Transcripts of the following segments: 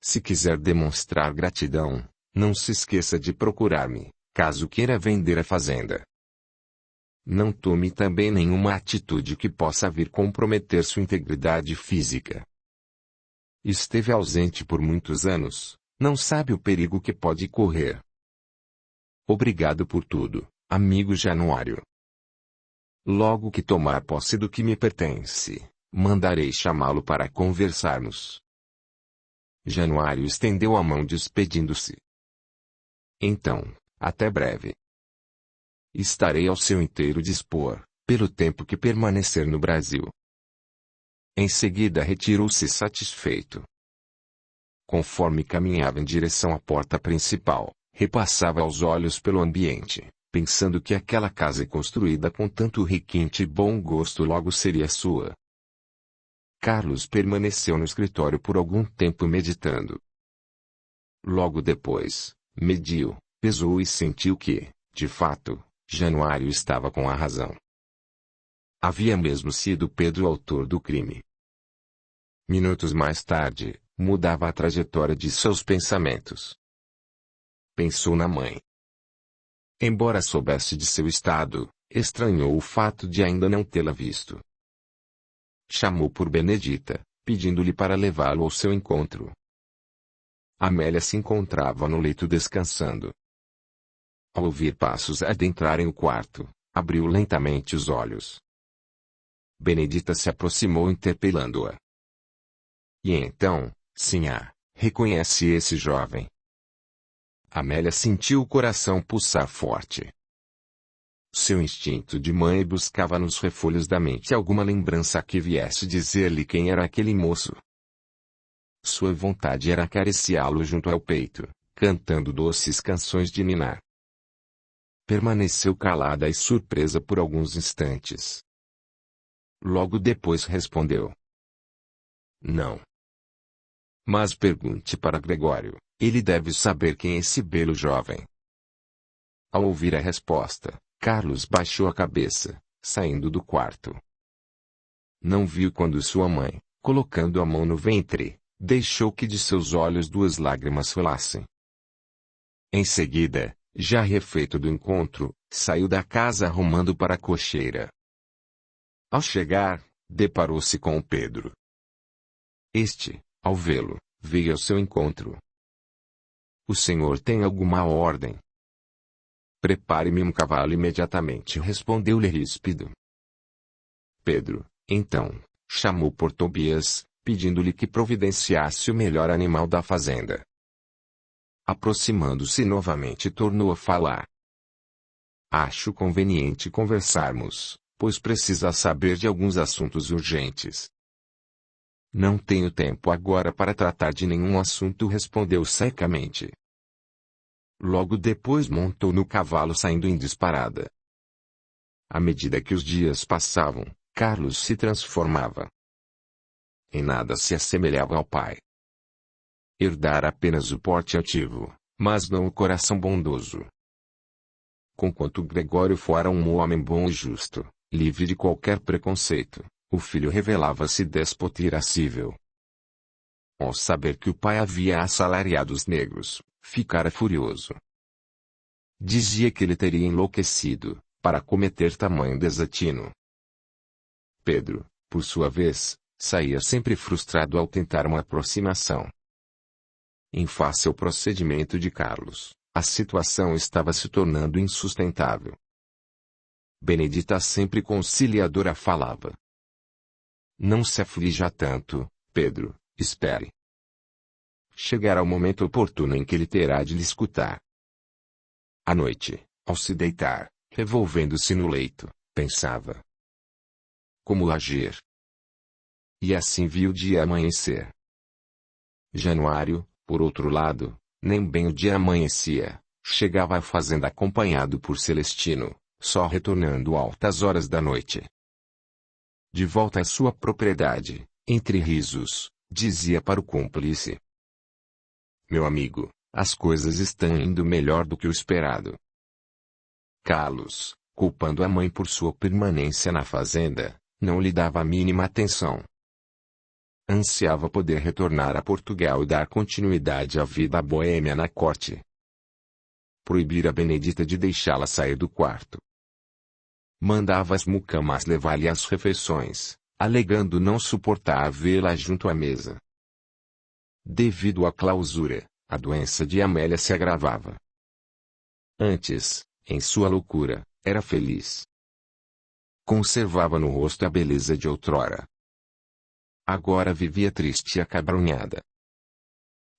Se quiser demonstrar gratidão, não se esqueça de procurar-me, caso queira vender a fazenda. Não tome também nenhuma atitude que possa vir comprometer sua integridade física. Esteve ausente por muitos anos, não sabe o perigo que pode correr. Obrigado por tudo, amigo Januário. Logo que tomar posse do que me pertence, mandarei chamá-lo para conversarmos. Januário estendeu a mão despedindo-se. Então, até breve. Estarei ao seu inteiro dispor, pelo tempo que permanecer no Brasil. Em seguida retirou-se satisfeito. Conforme caminhava em direção à porta principal, repassava os olhos pelo ambiente, pensando que aquela casa construída com tanto requinte e bom gosto logo seria sua. Carlos permaneceu no escritório por algum tempo meditando. Logo depois, mediu, pesou e sentiu que, de fato, Januário estava com a razão. Havia mesmo sido Pedro o autor do crime. Minutos mais tarde, mudava a trajetória de seus pensamentos. Pensou na mãe. Embora soubesse de seu estado, estranhou o fato de ainda não tê-la visto. Chamou por Benedita, pedindo-lhe para levá-lo ao seu encontro. Amélia se encontrava no leito descansando. Ao ouvir passos adentrarem o quarto, abriu lentamente os olhos. Benedita se aproximou interpelando-a. E então, sinhá, reconhece esse jovem? Amélia sentiu o coração pulsar forte. Seu instinto de mãe buscava nos refolhos da mente alguma lembrança que viesse dizer-lhe quem era aquele moço. Sua vontade era acariciá-lo junto ao peito, cantando doces canções de ninar. Permaneceu calada e surpresa por alguns instantes. Logo depois respondeu: Não. Mas pergunte para Gregório, ele deve saber quem é esse belo jovem. Ao ouvir a resposta, Carlos baixou a cabeça, saindo do quarto. Não viu quando sua mãe, colocando a mão no ventre, deixou que de seus olhos 2 lágrimas rolassem. Em seguida, já refeito do encontro, saiu da casa arrumando para a cocheira. Ao chegar, deparou-se com o Pedro. Este, ao vê-lo, veio ao seu encontro. O senhor tem alguma ordem? Prepare-me um cavalo imediatamente, respondeu-lhe ríspido. Pedro, então, chamou por Tobias, pedindo-lhe que providenciasse o melhor animal da fazenda. Aproximando-se novamente tornou a falar. Acho conveniente conversarmos, pois precisa saber de alguns assuntos urgentes. Não tenho tempo agora para tratar de nenhum assunto, respondeu secamente. Logo depois montou no cavalo saindo em disparada. À medida que os dias passavam, Carlos se transformava. Em nada se assemelhava ao pai. Herdara apenas o porte altivo, mas não o coração bondoso. Conquanto Gregório fora um homem bom e justo, livre de qualquer preconceito, o filho revelava-se déspota e irascível. Ao saber que o pai havia assalariado os negros, ficara furioso. Dizia que ele teria enlouquecido, para cometer tamanho desatino. Pedro, por sua vez, saía sempre frustrado ao tentar uma aproximação. Em face ao procedimento de Carlos, a situação estava se tornando insustentável. Benedita, sempre conciliadora, falava. Não se aflija tanto, Pedro, espere. Chegará o momento oportuno em que ele terá de lhe escutar. À noite, ao se deitar, revolvendo-se no leito, pensava. Como agir? E assim viu o dia amanhecer. Januário, por outro lado, nem bem o dia amanhecia, chegava à fazenda acompanhado por Celestino, só retornando altas horas da noite. De volta à sua propriedade, entre risos, dizia para o cúmplice. Meu amigo, as coisas estão indo melhor do que o esperado. Carlos, culpando a mãe por sua permanência na fazenda, não lhe dava a mínima atenção. ansiava poder retornar a Portugal e dar continuidade à vida boêmia na corte. Proibira Benedita de deixá-la sair do quarto. Mandava as mucamas levar-lhe as refeições, alegando não suportar vê-la junto à mesa. Devido à clausura, a doença de Amélia se agravava. Antes, em sua loucura, era feliz. Conservava no rosto a beleza de outrora. Agora vivia triste e acabrunhada.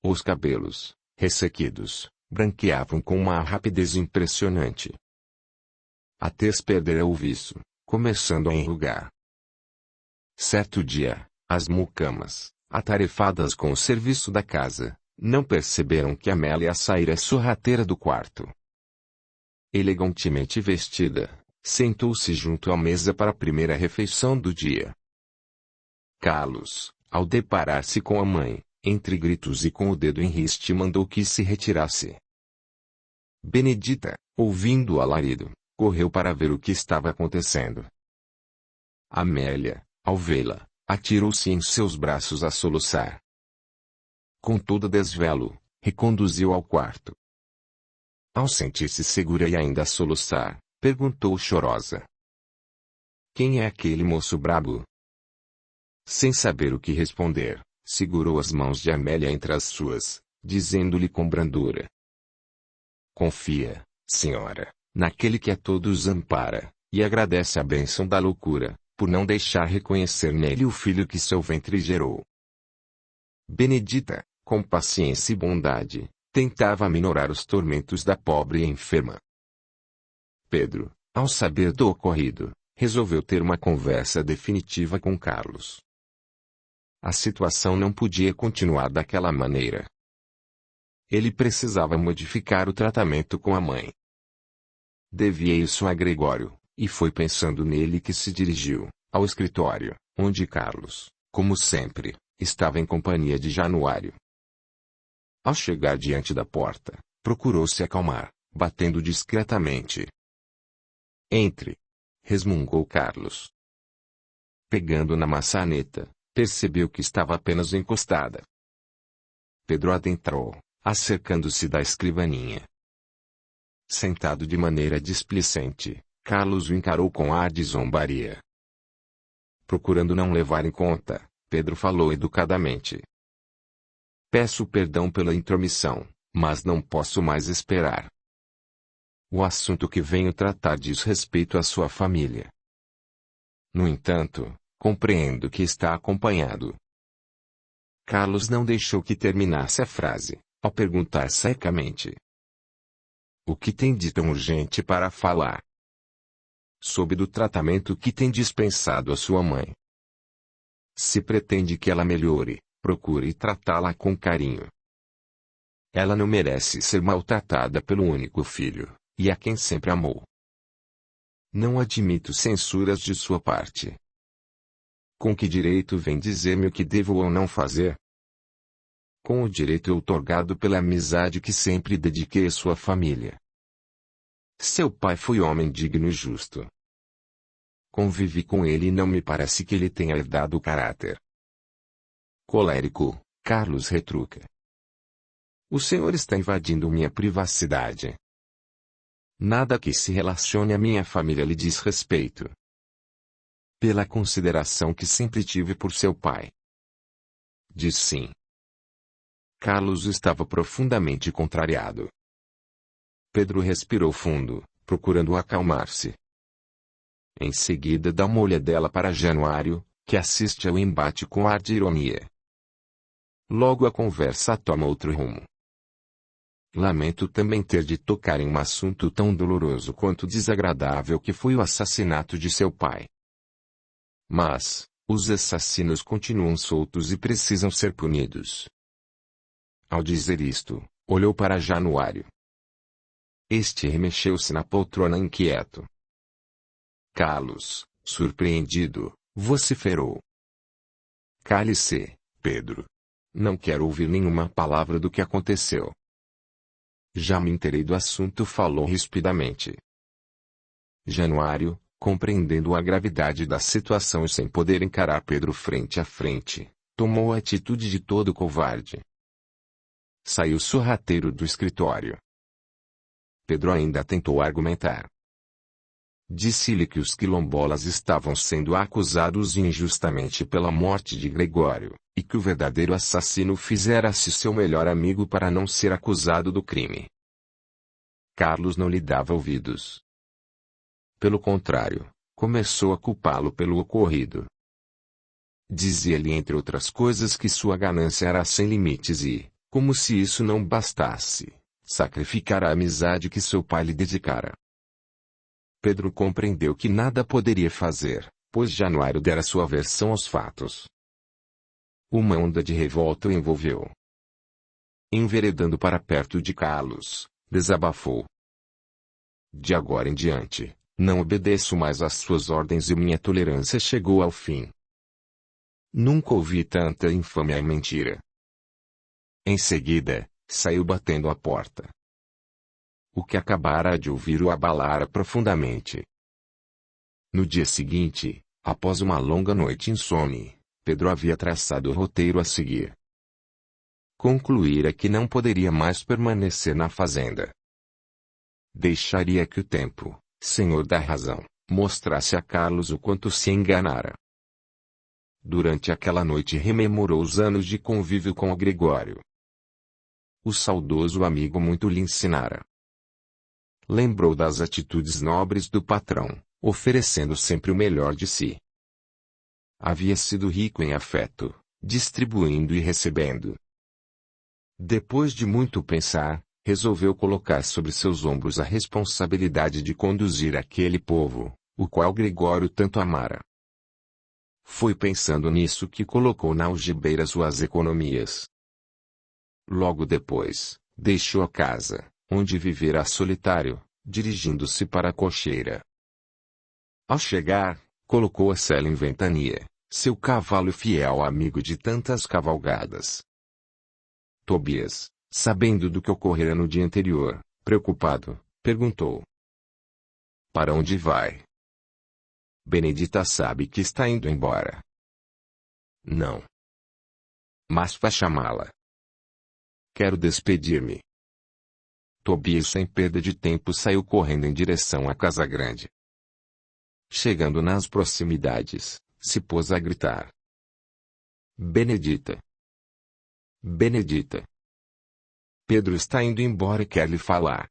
Os cabelos, ressequidos, branqueavam com uma rapidez impressionante. A tez perdera o viço, começando a enrugar. Certo dia, as mucamas, atarefadas com o serviço da casa, não perceberam que Amélia saíra sorrateira do quarto. Elegantemente vestida, sentou-se junto à mesa para a primeira refeição do dia. Carlos, ao deparar-se com a mãe, entre gritos e com o dedo em riste, mandou que se retirasse. Benedita, ouvindo o alarido, correu para ver o que estava acontecendo. Amélia, ao vê-la, atirou-se em seus braços a soluçar. Com todo desvelo, reconduziu ao quarto. Ao sentir-se segura e ainda a soluçar, perguntou chorosa: "Quem é aquele moço brabo?" Sem saber o que responder, segurou as mãos de Amélia entre as suas, dizendo-lhe com brandura: "Confia, senhora, naquele que a todos ampara, e agradece a bênção da loucura, por não deixar reconhecer nele o filho que seu ventre gerou." Benedita, com paciência e bondade, tentava aminorar os tormentos da pobre e enferma. Pedro, ao saber do ocorrido, resolveu ter uma conversa definitiva com Carlos. A situação não podia continuar daquela maneira. Ele precisava modificar o tratamento com a mãe. Devia isso a Gregório, e foi pensando nele que se dirigiu ao escritório, onde Carlos, como sempre, estava em companhia de Januário. Ao chegar diante da porta, procurou se acalmar, batendo discretamente. "Entre", resmungou Carlos. Pegando na maçaneta, percebeu que estava apenas encostada. Pedro adentrou, acercando-se da escrivaninha. Sentado de maneira displicente, Carlos o encarou com ar de zombaria. Procurando não levar em conta, Pedro falou educadamente: "Peço perdão pela intromissão, mas não posso mais esperar. O assunto que venho tratar diz respeito à sua família. No entanto, compreendo que está acompanhado." Carlos não deixou que terminasse a frase, ao perguntar secamente: "O que tem de tão urgente para falar?" "Soube do tratamento que tem dispensado a sua mãe. Se pretende que ela melhore, procure tratá-la com carinho. Ela não merece ser maltratada pelo único filho, e a quem sempre amou. Não admito censuras de sua parte. Com que direito vem dizer-me o que devo ou não fazer?" "Com o direito outorgado pela amizade que sempre dediquei à sua família. Seu pai foi homem digno e justo. Convivi com ele e não me parece que ele tenha herdado o caráter." Colérico, Carlos retruca: "O senhor está invadindo minha privacidade. Nada que se relacione à minha família lhe diz respeito." "Pela consideração que sempre tive por seu pai." "Diz sim." Carlos estava profundamente contrariado. Pedro respirou fundo, procurando acalmar-se. Em seguida dá uma olhadela para Januário, que assiste ao embate com ar de ironia. Logo a conversa toma outro rumo. "Lamento também ter de tocar em um assunto tão doloroso quanto desagradável que foi o assassinato de seu pai. Mas, os assassinos continuam soltos e precisam ser punidos." Ao dizer isto, olhou para Januário. Este remexeu-se na poltrona inquieto. Carlos, surpreendido, vociferou: "Cale-se, Pedro. Não quero ouvir nenhuma palavra do que aconteceu." "Já me inteirei do assunto", falou rispidamente. Januário, compreendendo a gravidade da situação e sem poder encarar Pedro frente a frente, tomou a atitude de todo covarde. Saiu sorrateiro do escritório. Pedro ainda tentou argumentar. Disse-lhe que os quilombolas estavam sendo acusados injustamente pela morte de Gregório, e que o verdadeiro assassino fizera-se seu melhor amigo para não ser acusado do crime. Carlos não lhe dava ouvidos. Pelo contrário, começou a culpá-lo pelo ocorrido. Dizia-lhe entre outras coisas que sua ganância era sem limites e, como se isso não bastasse, sacrificara a amizade que seu pai lhe dedicara. Pedro compreendeu que nada poderia fazer, pois Januário dera sua versão aos fatos. Uma onda de revolta o envolveu. Enveredando para perto de Carlos, desabafou. De agora em diante, não obedeço mais às suas ordens e minha tolerância chegou ao fim. Nunca ouvi tanta infâmia e mentira. Em seguida, saiu batendo a porta. O que acabara de ouvir o abalara profundamente. No dia seguinte, após uma longa noite insone, Pedro havia traçado o roteiro a seguir. Concluíra que não poderia mais permanecer na fazenda. Deixaria que o tempo, senhor da razão, mostrasse a Carlos o quanto se enganara. Durante aquela noite rememorou os anos de convívio com o Gregório. O saudoso amigo muito lhe ensinara. Lembrou das atitudes nobres do patrão, oferecendo sempre o melhor de si. Havia sido rico em afeto, distribuindo e recebendo. Depois de muito pensar, resolveu colocar sobre seus ombros a responsabilidade de conduzir aquele povo, o qual Gregório tanto amara. Foi pensando nisso que colocou na algibeira suas economias. Logo depois, deixou a casa, onde vivera solitário, dirigindo-se para a cocheira. Ao chegar, colocou a sela em ventania, seu cavalo fiel amigo de tantas cavalgadas. Tobias, sabendo do que ocorrera no dia anterior, preocupado, perguntou: Para onde vai? Benedita sabe que está indo embora. Não. Mas vá chamá-la. Quero despedir-me. Tobias sem perda de tempo saiu correndo em direção à casa grande. Chegando nas proximidades, se pôs a gritar: Benedita! Benedita! Pedro está indo embora e quer lhe falar.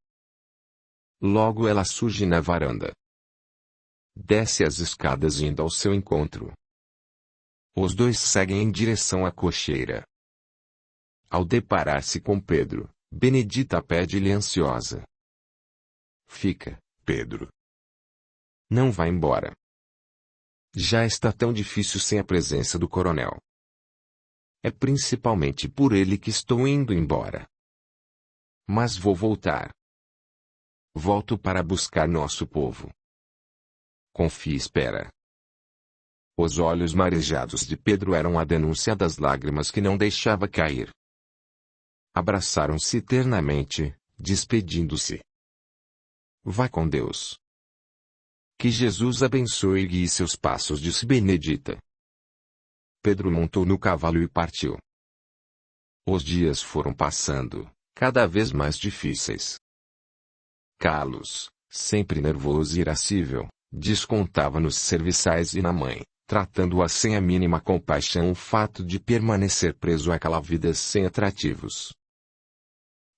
Logo ela surge na varanda. Desce as escadas indo ao seu encontro. Os dois seguem em direção à cocheira. Ao deparar-se com Pedro, Benedita pede-lhe ansiosa: Fica, Pedro. Não vá embora. Já está tão difícil sem a presença do coronel. É principalmente por ele que estou indo embora. Mas vou voltar. Volto para buscar nosso povo. Confie e espera. Os olhos marejados de Pedro eram a denúncia das lágrimas que não deixava cair. Abraçaram-se ternamente, despedindo-se. Vá com Deus. Que Jesus abençoe e guie seus passos, disse Benedita. Pedro montou no cavalo e partiu. Os dias foram passando, cada vez mais difíceis. Carlos, sempre nervoso e irascível, descontava nos serviçais e na mãe, tratando-a sem a mínima compaixão o fato de permanecer preso àquela vida sem atrativos.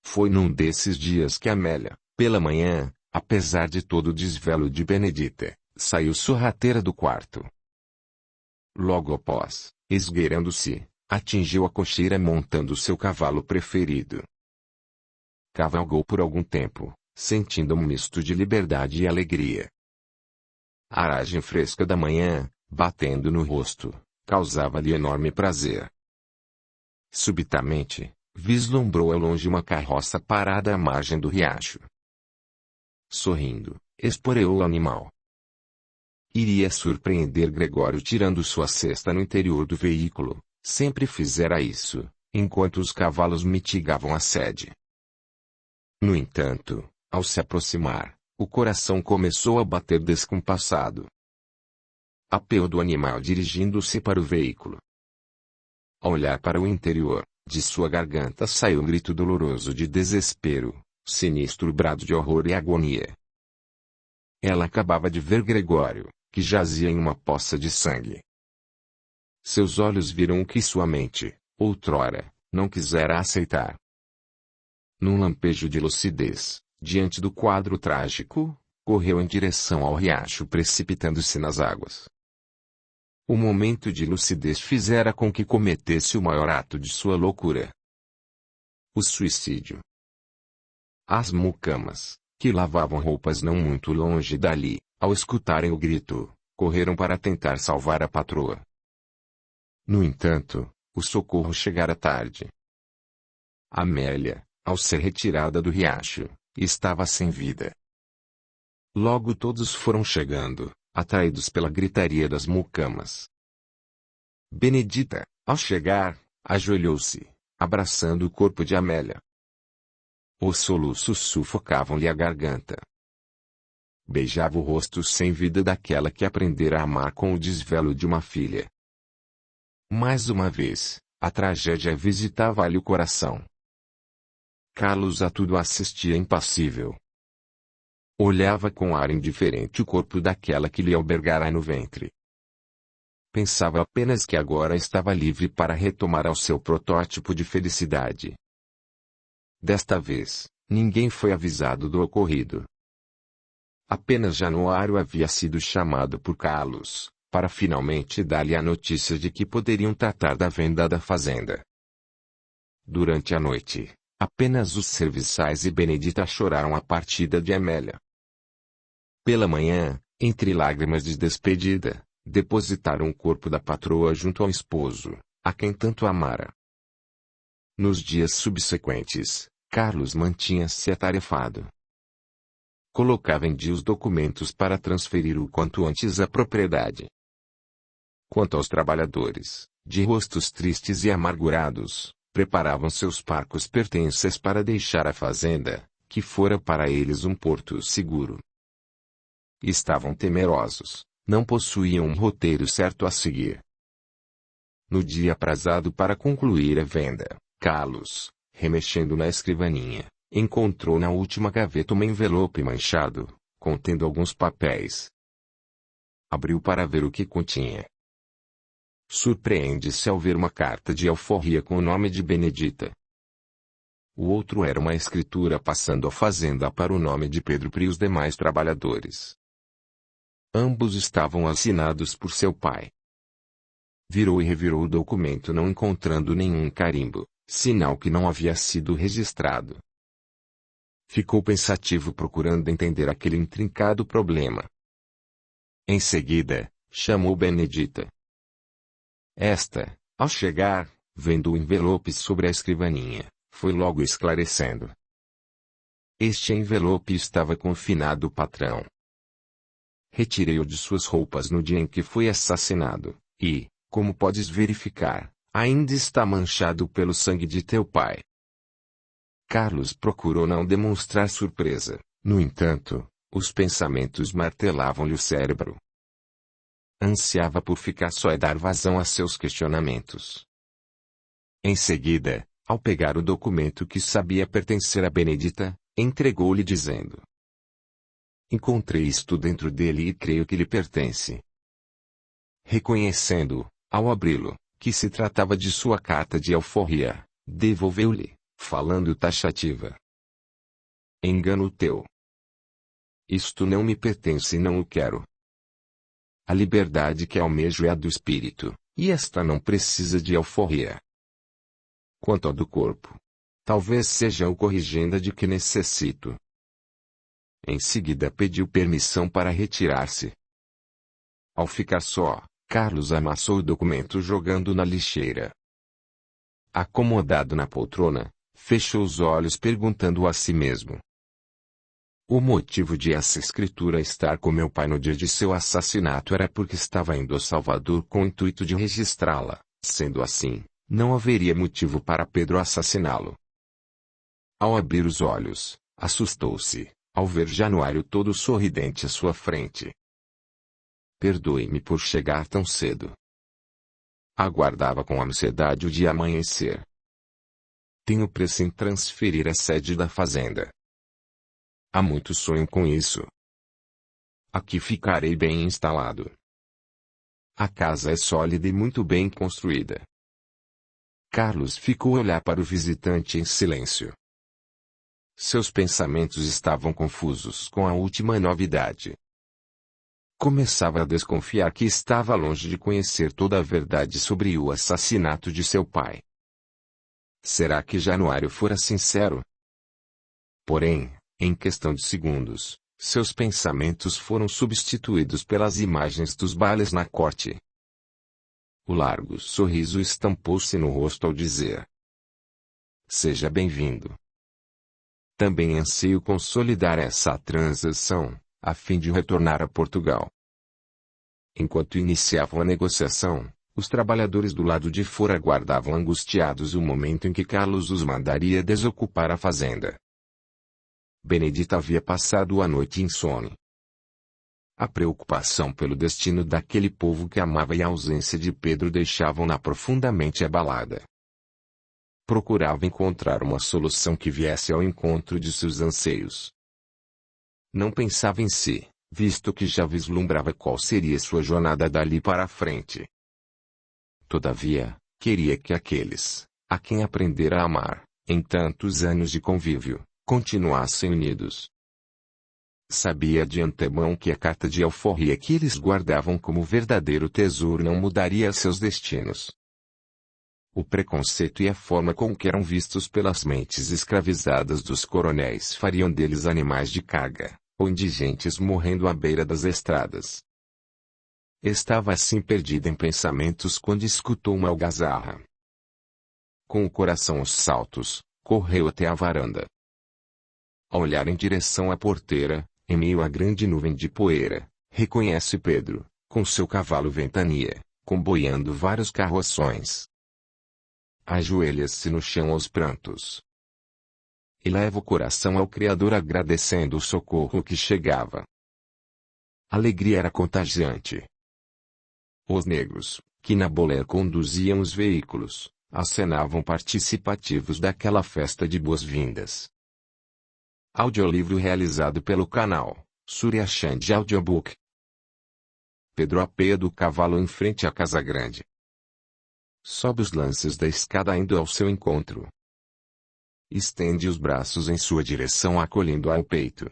Foi num desses dias que Amélia, pela manhã, apesar de todo o desvelo de Benedita, saiu sorrateira do quarto. Logo após, esgueirando-se, atingiu a cocheira montando seu cavalo preferido. Cavalgou por algum tempo, sentindo um misto de liberdade e alegria. A aragem fresca da manhã, batendo no rosto, causava-lhe enorme prazer. Subitamente, vislumbrou ao longe uma carroça parada à margem do riacho. Sorrindo, esporeou o animal. Iria surpreender Gregório tirando sua cesta no interior do veículo, sempre fizera isso, enquanto os cavalos mitigavam a sede. No entanto, ao se aproximar, o coração começou a bater descompassado. Apeou do animal dirigindo-se para o veículo. Ao olhar para o interior, de sua garganta saiu um grito doloroso de desespero, sinistro brado de horror e agonia. Ela acabava de ver Gregório, que jazia em uma poça de sangue. Seus olhos viram o que sua mente, outrora, não quisera aceitar. Num lampejo de lucidez, diante do quadro trágico, correu em direção ao riacho precipitando-se nas águas. O momento de lucidez fizera com que cometesse o maior ato de sua loucura. O suicídio. As mucamas, que lavavam roupas não muito longe dali, ao escutarem o grito, correram para tentar salvar a patroa. No entanto, o socorro chegara tarde. Amélia, ao ser retirada do riacho, estava sem vida. Logo todos foram chegando, atraídos pela gritaria das mucamas. Benedita, ao chegar, ajoelhou-se, abraçando o corpo de Amélia. Os soluços sufocavam-lhe a garganta. Beijava o rosto sem vida daquela que aprendera a amar com o desvelo de uma filha. Mais uma vez, a tragédia visitava-lhe o coração. Carlos a tudo assistia impassível. Olhava com ar indiferente o corpo daquela que lhe albergara no ventre. Pensava apenas que agora estava livre para retomar ao seu protótipo de felicidade. Desta vez, ninguém foi avisado do ocorrido. Apenas Januário havia sido chamado por Carlos, para finalmente dar-lhe a notícia de que poderiam tratar da venda da fazenda. Durante a noite, apenas os serviçais e Benedita choraram a partida de Amélia. Pela manhã, entre lágrimas de despedida, depositaram o corpo da patroa junto ao esposo, a quem tanto amara. Nos dias subsequentes, Carlos mantinha-se atarefado. Colocava em dia os documentos para transferir o quanto antes a propriedade. Quanto aos trabalhadores, de rostos tristes e amargurados, preparavam seus parcos pertences para deixar a fazenda, que fora para eles um porto seguro. Estavam temerosos, não possuíam um roteiro certo a seguir. No dia aprazado para concluir a venda, Carlos, remexendo na escrivaninha, encontrou na última gaveta um envelope manchado, contendo alguns papéis. Abriu para ver o que continha. Surpreende-se ao ver uma carta de alforria com o nome de Benedita. O outro era uma escritura passando a fazenda para o nome de Pedro e os demais trabalhadores. Ambos estavam assinados por seu pai. Virou e revirou o documento não encontrando nenhum carimbo, sinal que não havia sido registrado. Ficou pensativo procurando entender aquele intrincado problema. Em seguida, chamou Benedita. Esta, ao chegar, vendo o envelope sobre a escrivaninha, foi logo esclarecendo. Este envelope estava confinado ao patrão. Retirei-o de suas roupas no dia em que foi assassinado, e, como podes verificar, ainda está manchado pelo sangue de teu pai. Carlos procurou não demonstrar surpresa, no entanto, os pensamentos martelavam-lhe o cérebro. Ansiava por ficar só e dar vazão a seus questionamentos. Em seguida, ao pegar o documento que sabia pertencer a Benedita, entregou-lhe dizendo: encontrei isto dentro dele e creio que lhe pertence. Reconhecendo, ao abri-lo, que se tratava de sua carta de alforria, devolveu-lhe, falando taxativa. Engano teu. Isto não me pertence e não o quero. A liberdade que almejo é a do espírito, e esta não precisa de alforria. Quanto ao do corpo, talvez seja o corrigenda de que necessito. Em seguida pediu permissão para retirar-se. Ao ficar só, Carlos amassou o documento jogando na lixeira. Acomodado na poltrona, fechou os olhos perguntando a si mesmo: o motivo de essa escritura estar com meu pai no dia de seu assassinato era porque estava indo a Salvador com o intuito de registrá-la. Sendo assim, não haveria motivo para Pedro assassiná-lo. Ao abrir os olhos, assustou-se, ao ver Januário todo sorridente à sua frente. Perdoe-me por chegar tão cedo. Aguardava com ansiedade o dia amanhecer. Tenho pressa em transferir a sede da fazenda. Há muito sonho com isso. Aqui ficarei bem instalado. A casa é sólida e muito bem construída. Carlos ficou a olhar para o visitante em silêncio. Seus pensamentos estavam confusos com a última novidade. Começava a desconfiar que estava longe de conhecer toda a verdade sobre o assassinato de seu pai. Será que Januário fora sincero? Porém, em questão de segundos, seus pensamentos foram substituídos pelas imagens dos bailes na corte. O largo sorriso estampou-se no rosto ao dizer: seja bem-vindo. Também anseio consolidar essa transação, a fim de retornar a Portugal. Enquanto iniciavam a negociação, os trabalhadores do lado de fora aguardavam angustiados o momento em que Carlos os mandaria desocupar a fazenda. Benedita havia passado a noite insone. A preocupação pelo destino daquele povo que amava e a ausência de Pedro deixavam-na profundamente abalada. Procurava encontrar uma solução que viesse ao encontro de seus anseios. Não pensava em si, visto que já vislumbrava qual seria sua jornada dali para a frente. Todavia, queria que aqueles, a quem aprendera a amar, em tantos anos de convívio, continuassem unidos. Sabia de antemão que a carta de alforria que eles guardavam como verdadeiro tesouro não mudaria seus destinos. O preconceito e a forma com que eram vistos pelas mentes escravizadas dos coronéis fariam deles animais de carga, ou indigentes morrendo à beira das estradas. Estava assim perdida em pensamentos quando escutou uma algazarra. Com o coração aos saltos, correu até a varanda. Ao olhar em direção à porteira, em meio à grande nuvem de poeira, reconhece Pedro, com seu cavalo Ventania, comboiando vários carroções. Ajoelha-se no chão aos prantos. Eleva o coração ao Criador agradecendo o socorro que chegava. A alegria era contagiante. Os negros, que na bolé conduziam os veículos, acenavam participativos daquela festa de boas-vindas. Audiolivro realizado pelo canal Surya Chand Audiobook. Pedro apeia do cavalo em frente à casa grande. Sobe os lances da escada indo ao seu encontro. Estende os braços em sua direção acolhendo-a ao peito.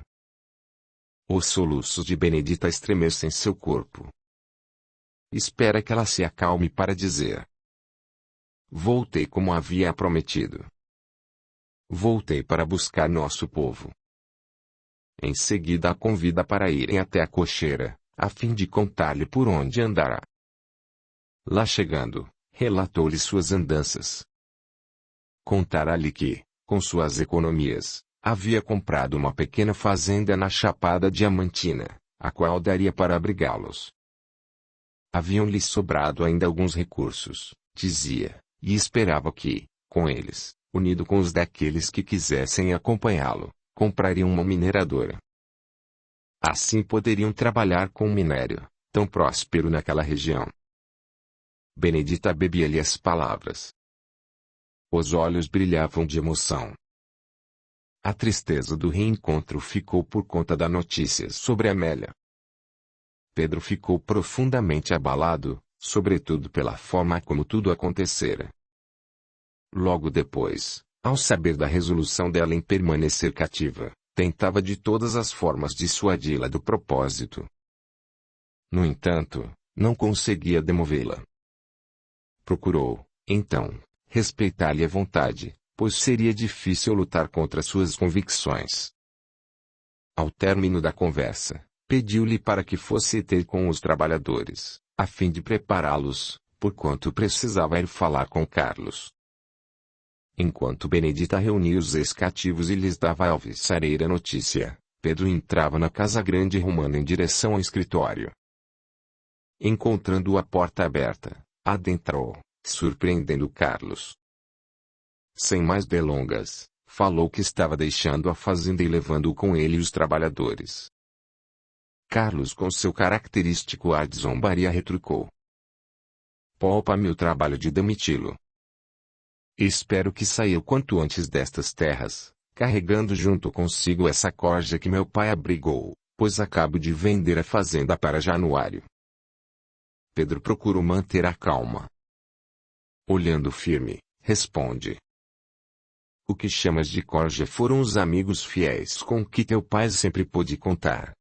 Os soluços de Benedita estremecem seu corpo. Espera que ela se acalme para dizer: voltei como havia prometido. Voltei para buscar nosso povo. Em seguida a convida para irem até a cocheira, a fim de contar-lhe por onde andará. Lá chegando, relatou-lhe suas andanças. Contará-lhe que, com suas economias, havia comprado uma pequena fazenda na Chapada Diamantina, a qual daria para abrigá-los. Haviam-lhe sobrado ainda alguns recursos, dizia, e esperava que, com eles, unido com os daqueles que quisessem acompanhá-lo, comprariam uma mineradora. Assim poderiam trabalhar com o minério, tão próspero naquela região. Benedita bebia-lhe as palavras. Os olhos brilhavam de emoção. A tristeza do reencontro ficou por conta da notícia sobre Amélia. Pedro ficou profundamente abalado, sobretudo pela forma como tudo acontecera. Logo depois, ao saber da resolução dela em permanecer cativa, tentava de todas as formas dissuadi-la do propósito. No entanto, não conseguia demovê-la. Procurou, então, respeitar-lhe a vontade, pois seria difícil lutar contra suas convicções. Ao término da conversa, pediu-lhe para que fosse ter com os trabalhadores, a fim de prepará-los, porquanto precisava ir falar com Carlos. Enquanto Benedita reunia os ex-cativos e lhes dava a alvissareira notícia, Pedro entrava na casa grande rumando em direção ao escritório. Encontrando a porta aberta, adentrou, surpreendendo Carlos. Sem mais delongas, falou que estava deixando a fazenda e levando com ele os trabalhadores. Carlos, com seu característico ar de zombaria, retrucou: poupa-me o trabalho de demiti-lo. Espero que saia o quanto antes destas terras, carregando junto consigo essa corja que meu pai abrigou, pois acabo de vender a fazenda para Januário. Pedro procurou manter a calma. Olhando firme, responde: o que chamas de corja foram os amigos fiéis com que teu pai sempre pôde contar.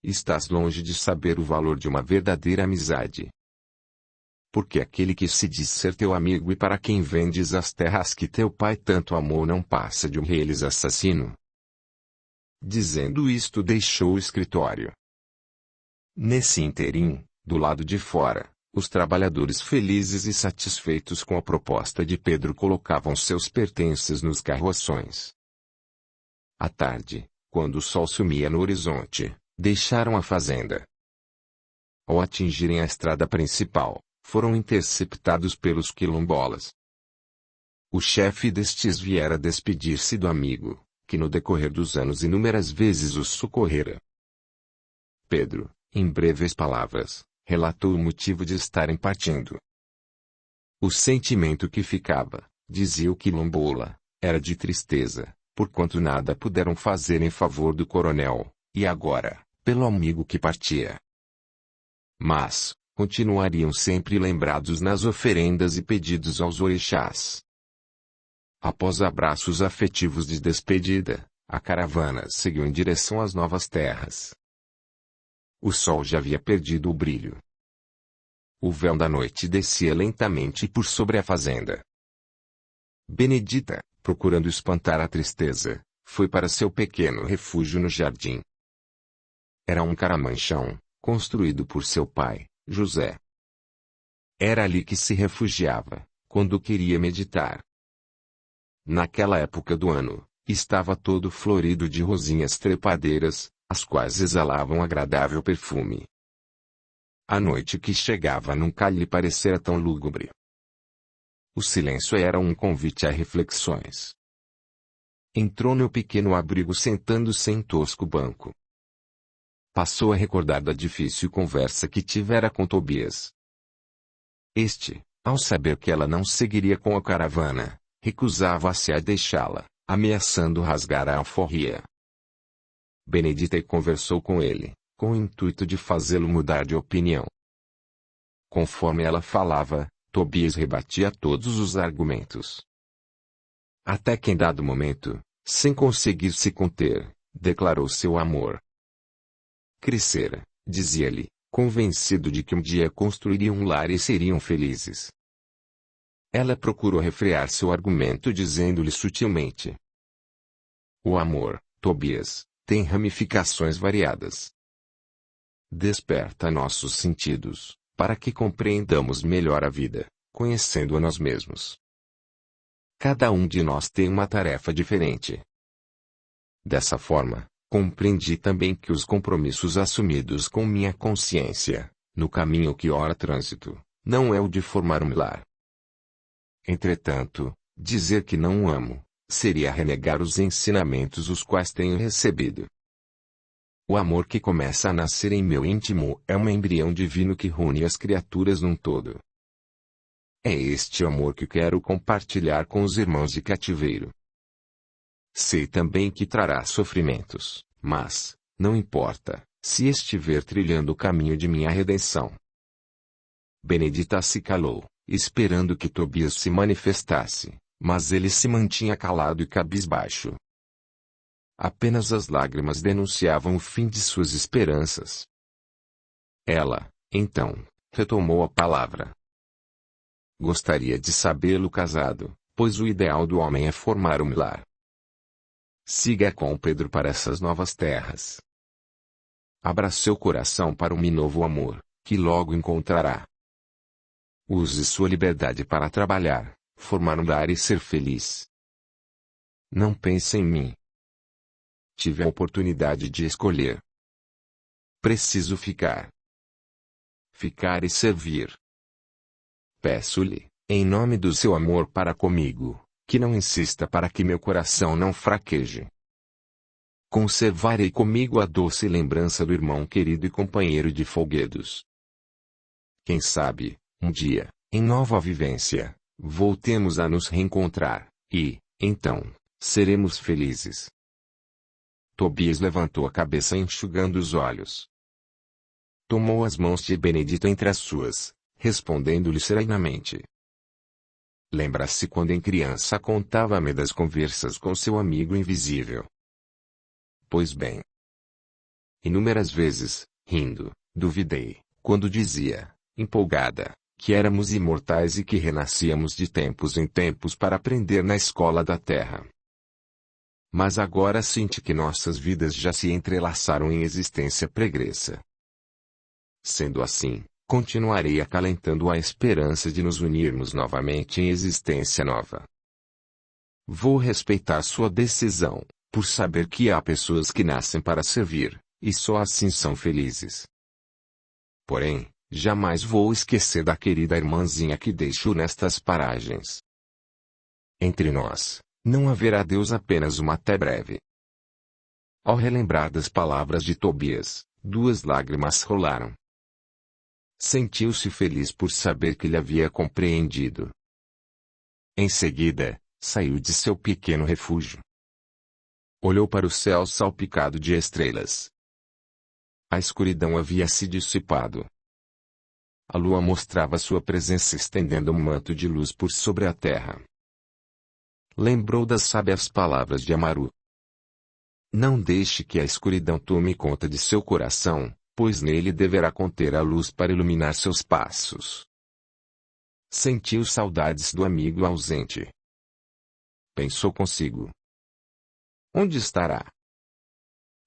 Estás longe de saber o valor de uma verdadeira amizade. Porque aquele que se diz ser teu amigo e para quem vendes as terras que teu pai tanto amou não passa de um reles assassino. Dizendo isto deixou o escritório. Nesse interim, do lado de fora, os trabalhadores felizes e satisfeitos com a proposta de Pedro colocavam seus pertences nos carroções. À tarde, quando o sol sumia no horizonte, deixaram a fazenda. Ao atingirem a estrada principal, foram interceptados pelos quilombolas. O chefe destes viera despedir-se do amigo, que no decorrer dos anos inúmeras vezes os socorrera. Pedro, em breves palavras, relatou o motivo de estarem partindo. O sentimento que ficava, dizia o quilombola, era de tristeza, porquanto nada puderam fazer em favor do coronel, e agora, pelo amigo que partia. Mas, continuariam sempre lembrados nas oferendas e pedidos aos orixás. Após abraços afetivos de despedida, a caravana seguiu em direção às novas terras. O sol já havia perdido o brilho. O véu da noite descia lentamente por sobre a fazenda. Benedita, procurando espantar a tristeza, foi para seu pequeno refúgio no jardim. Era um caramanchão, construído por seu pai, José. Era ali que se refugiava, quando queria meditar. Naquela época do ano, estava todo florido de rosinhas trepadeiras, as quais exalavam agradável perfume. A noite que chegava nunca lhe parecera tão lúgubre. O silêncio era um convite a reflexões. Entrou no pequeno abrigo sentando-se em tosco banco. Passou a recordar da difícil conversa que tivera com Tobias. Este, ao saber que ela não seguiria com a caravana, recusava-se a deixá-la, ameaçando rasgar a alforria. Benedita conversou com ele, com o intuito de fazê-lo mudar de opinião. Conforme ela falava, Tobias rebatia todos os argumentos. Até que em dado momento, sem conseguir se conter, declarou seu amor. Crescera, dizia-lhe, convencido de que um dia construiriam um lar e seriam felizes. Ela procurou refrear seu argumento dizendo-lhe sutilmente: o amor, Tobias, tem ramificações variadas. Desperta nossos sentidos, para que compreendamos melhor a vida, conhecendo a nós mesmos. Cada um de nós tem uma tarefa diferente. Dessa forma, compreendi também que os compromissos assumidos com minha consciência, no caminho que ora trânsito, não é o de formar um lar. Entretanto, dizer que não o amo, seria renegar os ensinamentos os quais tenho recebido. O amor que começa a nascer em meu íntimo é um embrião divino que reúne as criaturas num todo. É este amor que quero compartilhar com os irmãos de cativeiro. Sei também que trará sofrimentos, mas, não importa, se estiver trilhando o caminho de minha redenção. Benedita se calou, esperando que Tobias se manifestasse, mas ele se mantinha calado e cabisbaixo. Apenas as lágrimas denunciavam o fim de suas esperanças. Ela, então, retomou a palavra. Gostaria de sabê-lo casado, pois o ideal do homem é formar um lar. Siga com Pedro para essas novas terras. Abra seu coração para um novo amor, que logo encontrará. Use sua liberdade para trabalhar, formar um lar e ser feliz. Não pense em mim. Tive a oportunidade de escolher. Preciso ficar. Ficar e servir. Peço-lhe, em nome do seu amor para comigo, que não insista para que meu coração não fraqueje. Conservarei comigo a doce lembrança do irmão querido e companheiro de folguedos. Quem sabe, Um dia, em nova vivência, voltemos a nos reencontrar, e, então, seremos felizes. Tobias levantou a cabeça enxugando os olhos. Tomou as mãos de Benedito entre as suas, respondendo-lhe serenamente. Lembra-se quando em criança contava-me das conversas com seu amigo invisível? Pois bem. Inúmeras vezes, rindo, duvidei, quando dizia, empolgada, que éramos imortais e que renascíamos de tempos em tempos para aprender na escola da terra. Mas agora sinto que nossas vidas já se entrelaçaram em existência pregressa. Sendo assim, continuarei acalentando a esperança de nos unirmos novamente em existência nova. Vou respeitar sua decisão, por saber que há pessoas que nascem para servir, e só assim são felizes. Porém, jamais vou esquecer da querida irmãzinha que deixo nestas paragens. Entre nós, não haverá Deus apenas uma até breve. Ao relembrar das palavras de Tobias, 2 lágrimas rolaram. Sentiu-se feliz por saber que ele havia compreendido. Em seguida, saiu de seu pequeno refúgio. Olhou para o céu salpicado de estrelas. A escuridão havia se dissipado. A lua mostrava sua presença estendendo um manto de luz por sobre a terra. Lembrou das sábias palavras de Amaru. Não deixe que a escuridão tome conta de seu coração, pois nele deverá conter a luz para iluminar seus passos. Sentiu saudades do amigo ausente. Pensou consigo. Onde estará?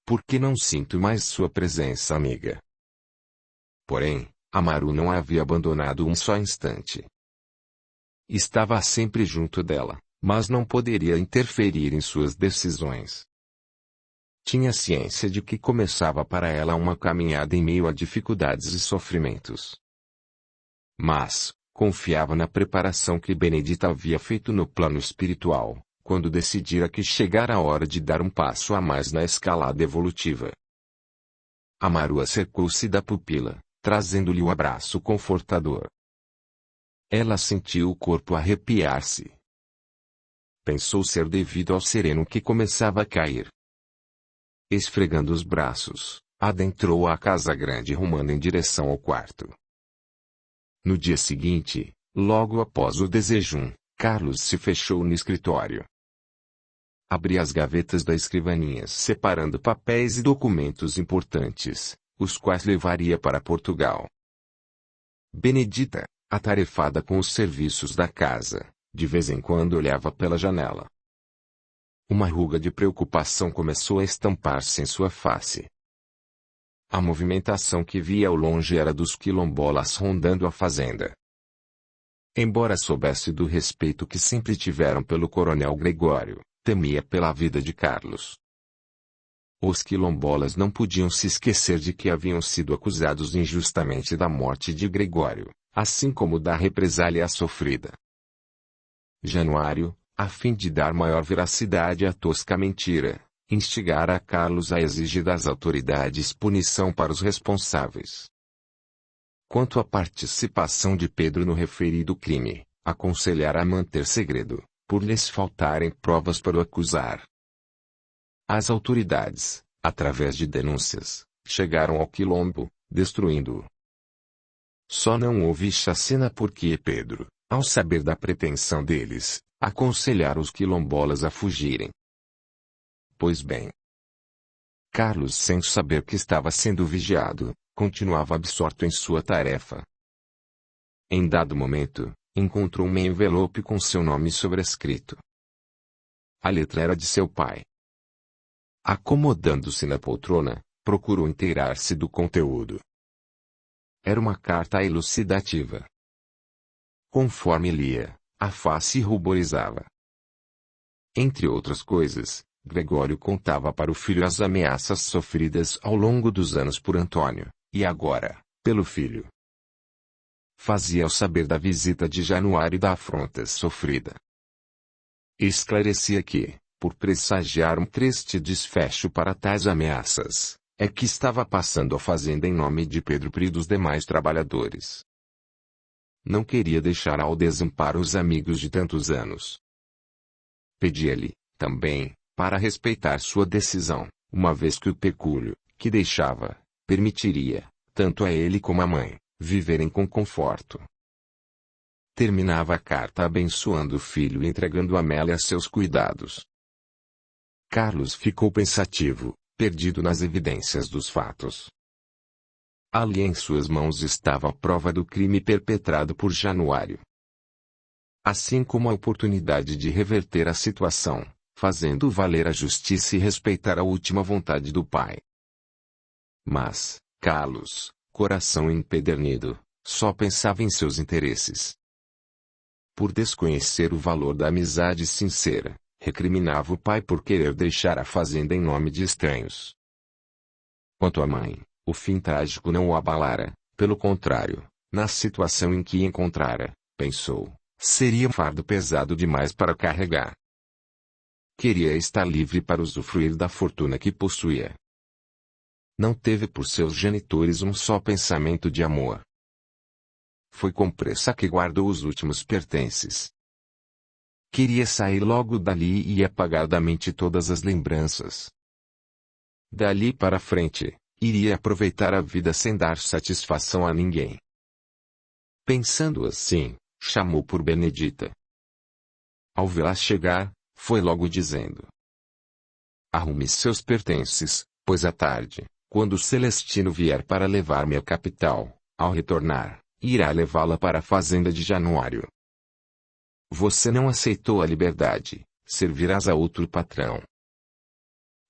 Por que não sinto mais sua presença amiga? Porém, Amaru não a havia abandonado um só instante. Estava sempre junto dela, mas não poderia interferir em suas decisões. Tinha ciência de que começava para ela uma caminhada em meio a dificuldades e sofrimentos. Mas, confiava na preparação que Benedita havia feito no plano espiritual, quando decidira que chegara a hora de dar um passo a mais na escalada evolutiva. Amaru acercou-se da pupila, trazendo-lhe o abraço confortador. Ela sentiu o corpo arrepiar-se. Pensou ser devido ao sereno que começava a cair. Esfregando os braços, adentrou a casa grande rumando em direção ao quarto. No dia seguinte, logo após o desejum, Carlos se fechou no escritório. Abria as gavetas da escrivaninha separando papéis e documentos importantes, os quais levaria para Portugal. Benedita, atarefada com os serviços da casa, de vez em quando olhava pela janela. Uma ruga de preocupação começou a estampar-se em sua face. A movimentação que via ao longe era dos quilombolas rondando a fazenda. Embora soubesse do respeito que sempre tiveram pelo coronel Gregório, temia pela vida de Carlos. Os quilombolas não podiam se esquecer de que haviam sido acusados injustamente da morte de Gregório, assim como da represália sofrida. Januário, a fim de dar maior veracidade à tosca mentira, instigara a Carlos a exigir das autoridades punição para os responsáveis. Quanto à participação de Pedro no referido crime, aconselhara a manter segredo, por lhes faltarem provas para o acusar. As autoridades, através de denúncias, chegaram ao quilombo, destruindo-o. Só não houve chacina porque Pedro, ao saber da pretensão deles, aconselhara os quilombolas a fugirem. Pois bem, Carlos, sem saber que estava sendo vigiado, continuava absorto em sua tarefa. Em dado momento, encontrou um envelope com seu nome sobrescrito. A letra era de seu pai. Acomodando-se na poltrona, procurou inteirar-se do conteúdo. Era uma carta elucidativa. Conforme lia, a face ruborizava. Entre outras coisas, Gregório contava para o filho as ameaças sofridas ao longo dos anos por Antônio, e agora, pelo filho. Fazia-o saber da visita de Januário e da afronta sofrida. Esclarecia que, por pressagiar um triste desfecho para tais ameaças, é que estava passando a fazenda em nome de Pedro e dos demais trabalhadores. Não queria deixar ao desamparo os amigos de tantos anos. Pedia-lhe, também, para respeitar sua decisão, uma vez que o pecúlio, que deixava, permitiria, tanto a ele como à mãe, viverem com conforto. Terminava a carta abençoando o filho e entregando Amélia a seus cuidados. Carlos ficou pensativo, perdido nas evidências dos fatos. Ali em suas mãos estava a prova do crime perpetrado por Januário. Assim como a oportunidade de reverter a situação, fazendo valer a justiça e respeitar a última vontade do pai. Mas, Carlos, coração empedernido, só pensava em seus interesses. Por desconhecer o valor da amizade sincera, recriminava o pai por querer deixar a fazenda em nome de estranhos. Quanto à mãe, o fim trágico não o abalara, pelo contrário, na situação em que encontrara, pensou, seria um fardo pesado demais para carregar. Queria estar livre para usufruir da fortuna que possuía. Não teve por seus genitores um só pensamento de amor. Foi com pressa que guardou os últimos pertences. Queria sair logo dali e apagar da mente todas as lembranças. Dali para frente, iria aproveitar a vida sem dar satisfação a ninguém. Pensando assim, chamou por Benedita. Ao vê-la chegar, foi logo dizendo: arrume seus pertences, pois à tarde, quando Celestino vier para levar-me à capital, ao retornar, irá levá-la para a fazenda de Januário. Você não aceitou a liberdade, servirás a outro patrão.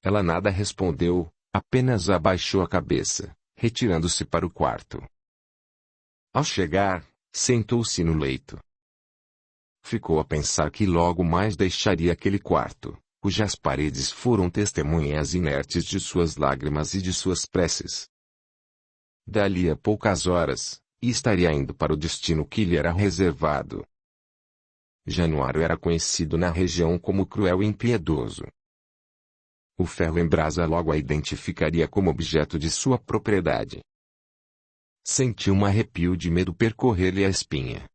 Ela nada respondeu, apenas abaixou a cabeça, retirando-se para o quarto. Ao chegar, sentou-se no leito. Ficou a pensar que logo mais deixaria aquele quarto, cujas paredes foram testemunhas inertes de suas lágrimas e de suas preces. Dali a poucas horas, estaria indo para o destino que lhe era reservado. Januário era conhecido na região como cruel e impiedoso. O ferro em brasa logo a identificaria como objeto de sua propriedade. Sentiu um arrepio de medo percorrer-lhe a espinha.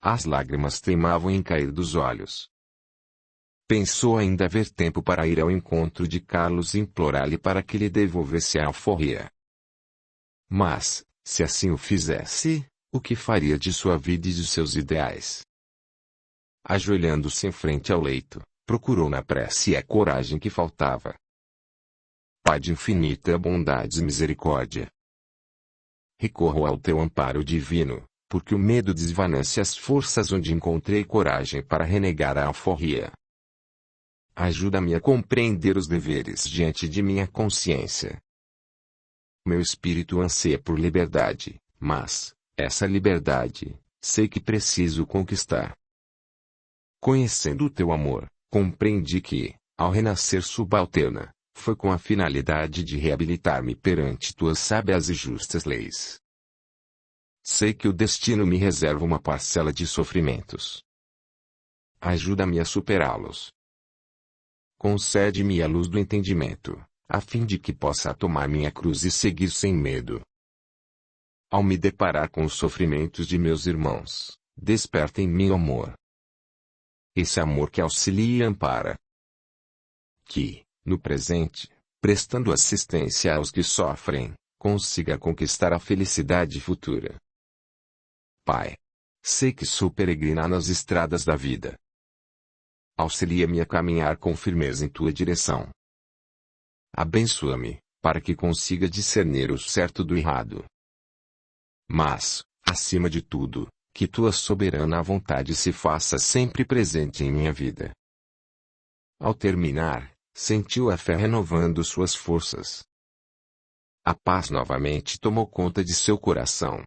As lágrimas teimavam em cair dos olhos. Pensou ainda haver tempo para ir ao encontro de Carlos e implorar-lhe para que lhe devolvesse a alforria. Mas, se assim o fizesse, o que faria de sua vida e de seus ideais? Ajoelhando-se em frente ao leito, procurou na prece a coragem que faltava. Pai de infinita bondade e misericórdia, recorro ao teu amparo divino, porque o medo desvanece as forças onde encontrei coragem para renegar a alforria. Ajuda-me a compreender os deveres diante de minha consciência. Meu espírito anseia por liberdade, mas, essa liberdade, sei que preciso conquistar. Conhecendo o teu amor, compreendi que, ao renascer subalterna, foi com a finalidade de reabilitar-me perante tuas sábias e justas leis. Sei que o destino me reserva uma parcela de sofrimentos. Ajuda-me a superá-los. Concede-me a luz do entendimento, a fim de que possa tomar minha cruz e seguir sem medo. Ao me deparar com os sofrimentos de meus irmãos, desperta em mim o amor. Esse amor que auxilia e ampara. Que, no presente, prestando assistência aos que sofrem, consiga conquistar a felicidade futura. Pai, sei que sou peregrina nas estradas da vida. Auxilia-me a caminhar com firmeza em tua direção. Abençoa-me, para que consiga discernir o certo do errado. Mas, acima de tudo, que tua soberana vontade se faça sempre presente em minha vida. Ao terminar, sentiu a fé renovando suas forças. A paz novamente tomou conta de seu coração.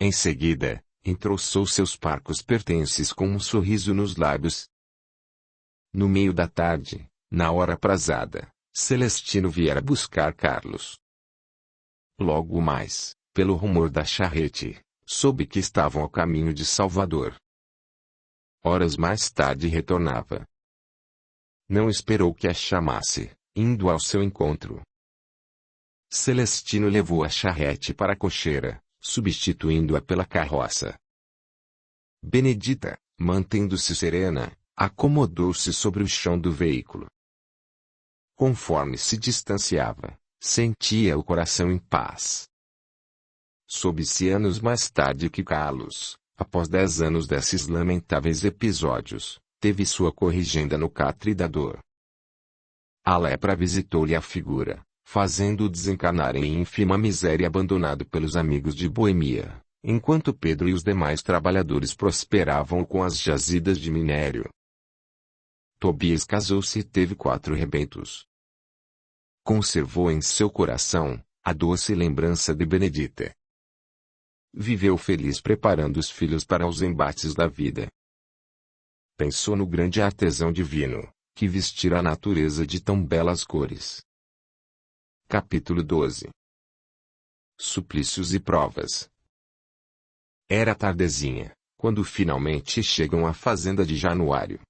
Em seguida, entroçou seus parcos pertences com um sorriso nos lábios. No meio da tarde, na hora prazada, Celestino viera buscar Carlos. Logo mais, pelo rumor da charrete, soube que estavam ao caminho de Salvador. Horas mais tarde retornava. Não esperou que a chamasse, indo ao seu encontro. Celestino levou a charrete para a cocheira, substituindo-a pela carroça. Benedita, mantendo-se serena, acomodou-se sobre o chão do veículo. Conforme se distanciava, sentia o coração em paz. Soube-se anos mais tarde que Carlos, após 10 anos desses lamentáveis episódios, teve sua corrigenda no catre da dor. A lepra visitou-lhe a figura, fazendo-o desencarnar em ínfima miséria abandonado pelos amigos de Boemia, enquanto Pedro e os demais trabalhadores prosperavam com as jazidas de minério. Tobias casou-se e teve 4 rebentos. Conservou em seu coração a doce lembrança de Benedita. Viveu feliz preparando os filhos para os embates da vida. Pensou no grande artesão divino, que vestira a natureza de tão belas cores. Capítulo 12. Suplícios e provas. Era tardezinha, quando finalmente chegam à fazenda de Januário.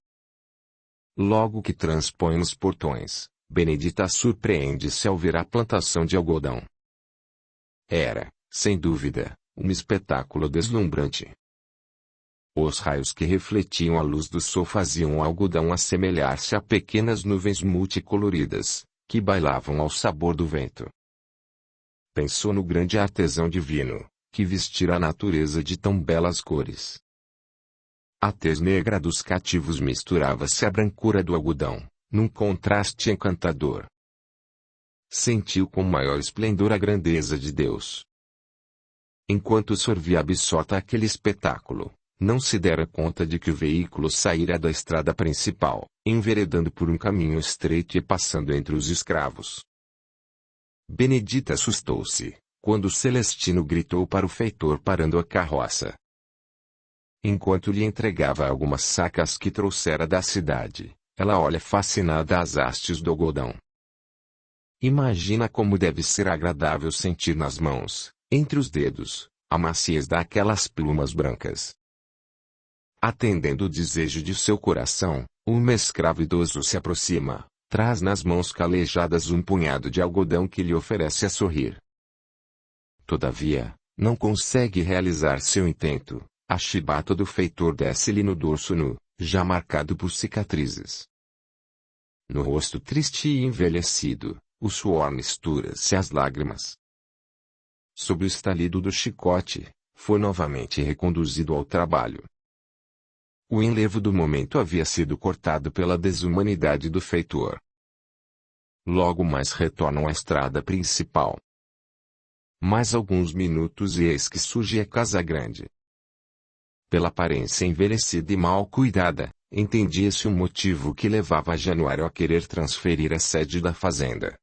Logo que transpõem os portões, Benedita surpreende-se ao ver a plantação de algodão. Era, sem dúvida, um espetáculo deslumbrante. Os raios que refletiam a luz do sol faziam o algodão assemelhar-se a pequenas nuvens multicoloridas, que bailavam ao sabor do vento. Pensou no grande artesão divino, que vestira a natureza de tão belas cores. A tez negra dos cativos misturava-se à brancura do algodão, num contraste encantador. Sentiu com maior esplendor a grandeza de Deus. Enquanto sorvia absorta aquele espetáculo, não se dera conta de que o veículo saíra da estrada principal, enveredando por um caminho estreito e passando entre os escravos. Benedita assustou-se, quando Celestino gritou para o feitor parando a carroça. Enquanto lhe entregava algumas sacas que trouxera da cidade, ela olha fascinada as hastes do algodão. Imagina como deve ser agradável sentir nas mãos, entre os dedos, a maciez daquelas plumas brancas. Atendendo o desejo de seu coração, um escravo idoso se aproxima, traz nas mãos calejadas um punhado de algodão que lhe oferece a sorrir. Todavia, não consegue realizar seu intento, a chibata do feitor desce-lhe no dorso nu, já marcado por cicatrizes. No rosto triste e envelhecido, o suor mistura-se às lágrimas. Sob o estalido do chicote, foi novamente reconduzido ao trabalho. O enlevo do momento havia sido cortado pela desumanidade do feitor. Logo mais retornam à estrada principal. Mais alguns minutos e eis que surge a casa grande. Pela aparência envelhecida e mal cuidada, entendia-se o motivo que levava Januário a querer transferir a sede da fazenda.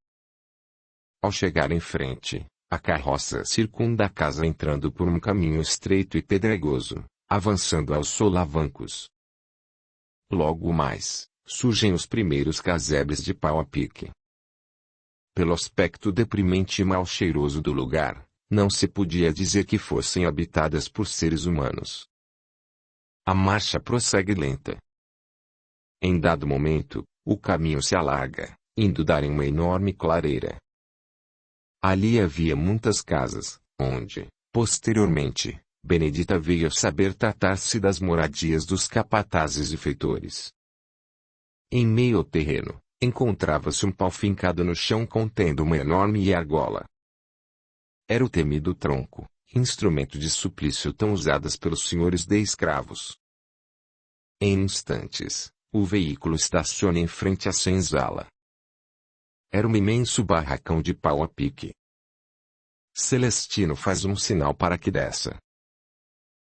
Ao chegar em frente, a carroça circunda a casa entrando por um caminho estreito e pedregoso, avançando aos solavancos. Logo mais, surgem os primeiros casebres de pau a pique. Pelo aspecto deprimente e mal cheiroso do lugar, não se podia dizer que fossem habitadas por seres humanos. A marcha prossegue lenta. Em dado momento, o caminho se alarga, indo dar em uma enorme clareira. Ali havia muitas casas, onde, posteriormente, Benedita veio a saber tratar-se das moradias dos capatazes e feitores. Em meio ao terreno, encontrava-se um pau fincado no chão contendo uma enorme argola. Era o temido tronco, instrumento de suplício tão usadas pelos senhores de escravos. Em instantes, o veículo estaciona em frente à senzala. Era um imenso barracão de pau a pique. Celestino faz um sinal para que desça.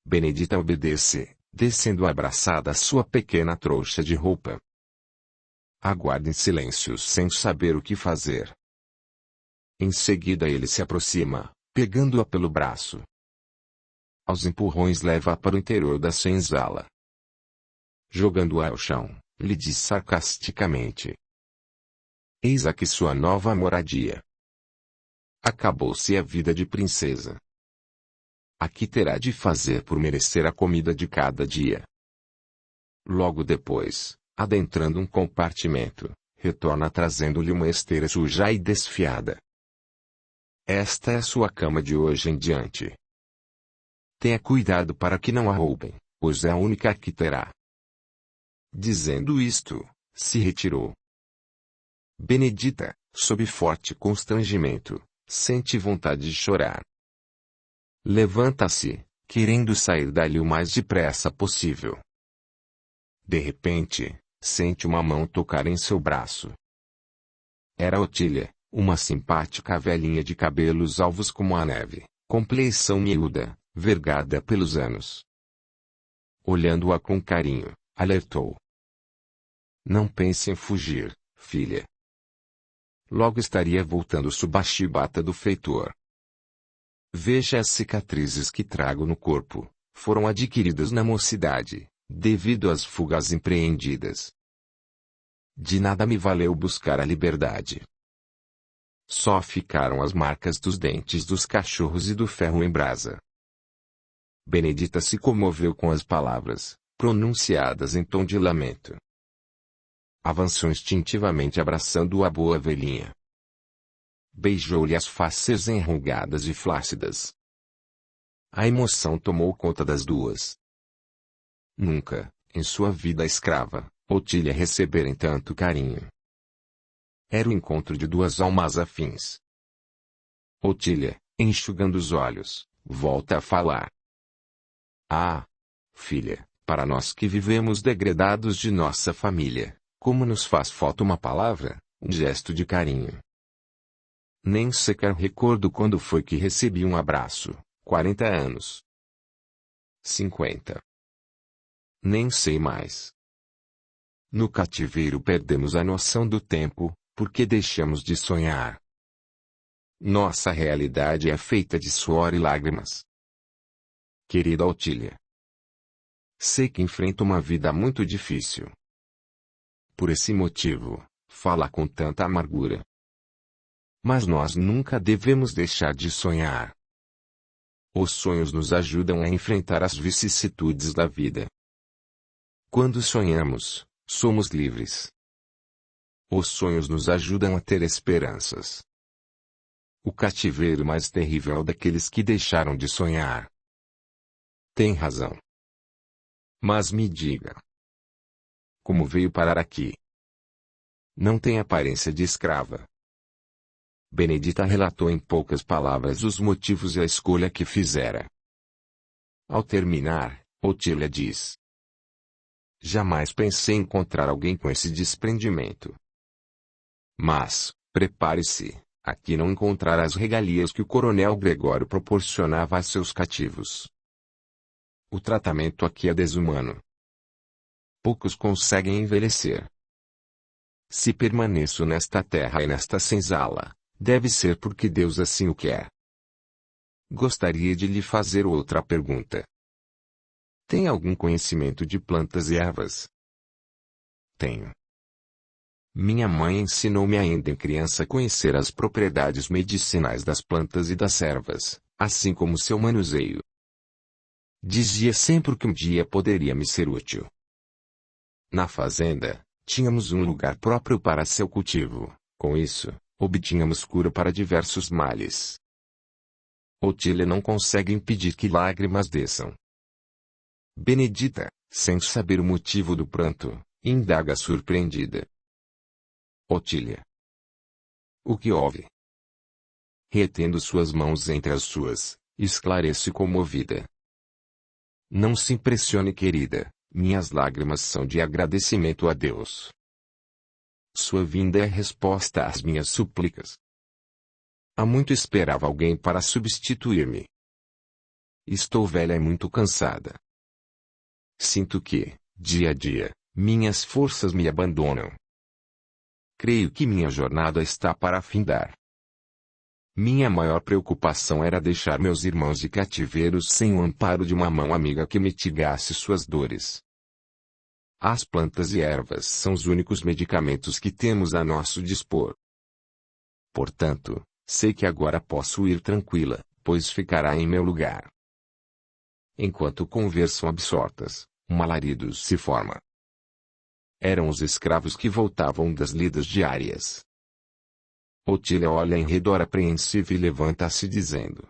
Benedita obedece, descendo abraçada a sua pequena trouxa de roupa. Aguarda em silêncio sem saber o que fazer. Em seguida ele se aproxima, pegando-a pelo braço. Aos empurrões leva-a para o interior da senzala. Jogando-a ao chão, lhe diz sarcasticamente: "Eis aqui sua nova moradia. Acabou-se a vida de princesa. Aqui terá de fazer por merecer a comida de cada dia." Logo depois, adentrando um compartimento, retorna trazendo-lhe uma esteira suja e desfiada. "Esta é a sua cama de hoje em diante. Tenha cuidado para que não a roubem, pois é a única que terá. Dizendo isto, se retirou. Benedita, sob forte constrangimento, sente vontade de chorar. Levanta-se, querendo sair dali o mais depressa possível. De repente, sente uma mão tocar em seu braço. Era Otília, uma simpática velhinha de cabelos alvos como a neve, compleição miúda, vergada pelos anos. Olhando-a com carinho, alertou. Não pense em fugir, filha. Logo estaria voltando sob a chibata do feitor. Veja as cicatrizes que trago no corpo, foram adquiridas na mocidade, devido às fugas empreendidas. De nada me valeu buscar a liberdade. Só ficaram as marcas dos dentes dos cachorros e do ferro em brasa. Benedita se comoveu com as palavras, pronunciadas em tom de lamento. Avançou instintivamente abraçando a boa velhinha. Beijou-lhe as faces enrugadas e flácidas. A emoção tomou conta das duas. Nunca, em sua vida escrava, Otília recebera tanto carinho. Era o encontro de duas almas afins. Otília, enxugando os olhos, volta a falar. Ah, filha, para nós que vivemos degredados de nossa família, como nos faz falta uma palavra, um gesto de carinho. Nem sequer recordo quando foi que recebi um abraço, 40 anos. 50. Nem sei mais. No cativeiro perdemos a noção do tempo, porque deixamos de sonhar. Nossa realidade é feita de suor e lágrimas. Querida Otília, sei que enfrenta uma vida muito difícil. Por esse motivo, fala com tanta amargura. Mas nós nunca devemos deixar de sonhar. Os sonhos nos ajudam a enfrentar as vicissitudes da vida. Quando sonhamos, somos livres. Os sonhos nos ajudam a ter esperanças. O cativeiro mais terrível é o daqueles que deixaram de sonhar. Tem razão. Mas me diga. Como veio parar aqui? Não tem aparência de escrava. Benedita relatou em poucas palavras os motivos e a escolha que fizera. Ao terminar, Otília diz. Jamais pensei em encontrar alguém com esse desprendimento. Mas, prepare-se, aqui não encontrará as regalias que o coronel Gregório proporcionava a seus cativos. O tratamento aqui é desumano. Poucos conseguem envelhecer. Se permaneço nesta terra e nesta senzala, deve ser porque Deus assim o quer. Gostaria de lhe fazer outra pergunta. Tem algum conhecimento de plantas e ervas? Tenho. Minha mãe ensinou-me ainda em criança a conhecer as propriedades medicinais das plantas e das ervas, assim como seu manuseio. Dizia sempre que um dia poderia me ser útil. Na fazenda, tínhamos um lugar próprio para seu cultivo, com isso, obtínhamos cura para diversos males. Otília não consegue impedir que lágrimas desçam. Benedita, sem saber o motivo do pranto, indaga surpreendida. Otília. O que houve? Retendo suas mãos entre as suas, esclarece comovida. Não se impressione, querida, minhas lágrimas são de agradecimento a Deus. Sua vinda é resposta às minhas súplicas. Há muito esperava alguém para substituir-me. Estou velha e muito cansada. Sinto que, dia a dia, minhas forças me abandonam. Creio que minha jornada está para findar. Minha maior preocupação era deixar meus irmãos de cativeiro sem o amparo de uma mão amiga que mitigasse suas dores. As plantas e ervas são os únicos medicamentos que temos a nosso dispor. Portanto, sei que agora posso ir tranquila, pois ficará em meu lugar. Enquanto conversam absortas, um alarido se forma. Eram os escravos que voltavam das lidas diárias. Otília olha em redor apreensiva e levanta-se dizendo.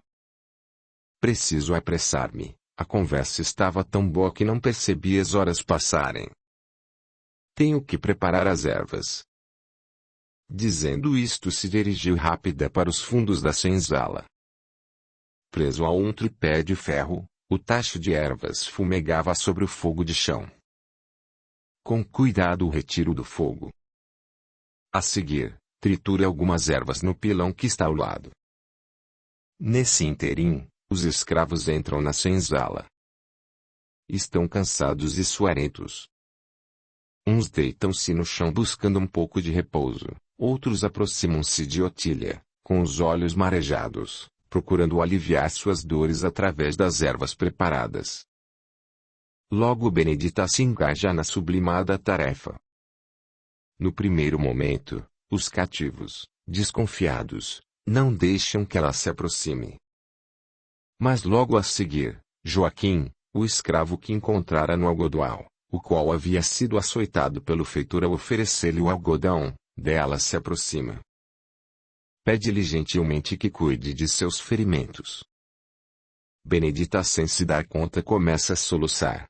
Preciso apressar-me. A conversa estava tão boa que não percebi as horas passarem. Tenho que preparar as ervas. Dizendo isto, se dirigiu rápida para os fundos da senzala. Preso a um tripé de ferro, o tacho de ervas fumegava sobre o fogo de chão. Com cuidado o retiro do fogo. A seguir, triture algumas ervas no pilão que está ao lado. Nesse interim, os escravos entram na senzala. Estão cansados e suarentos. Uns deitam-se no chão buscando um pouco de repouso, outros aproximam-se de Otília, com os olhos marejados, procurando aliviar suas dores através das ervas preparadas. Logo Benedita se engaja na sublimada tarefa. No primeiro momento, os cativos, desconfiados, não deixam que ela se aproxime. Mas logo a seguir, Joaquim, o escravo que encontrara no algodoal, o qual havia sido açoitado pelo feitor ao oferecer-lhe o algodão, dela se aproxima. Pede-lhe gentilmente que cuide de seus ferimentos. Benedita, sem se dar conta, começa a soluçar.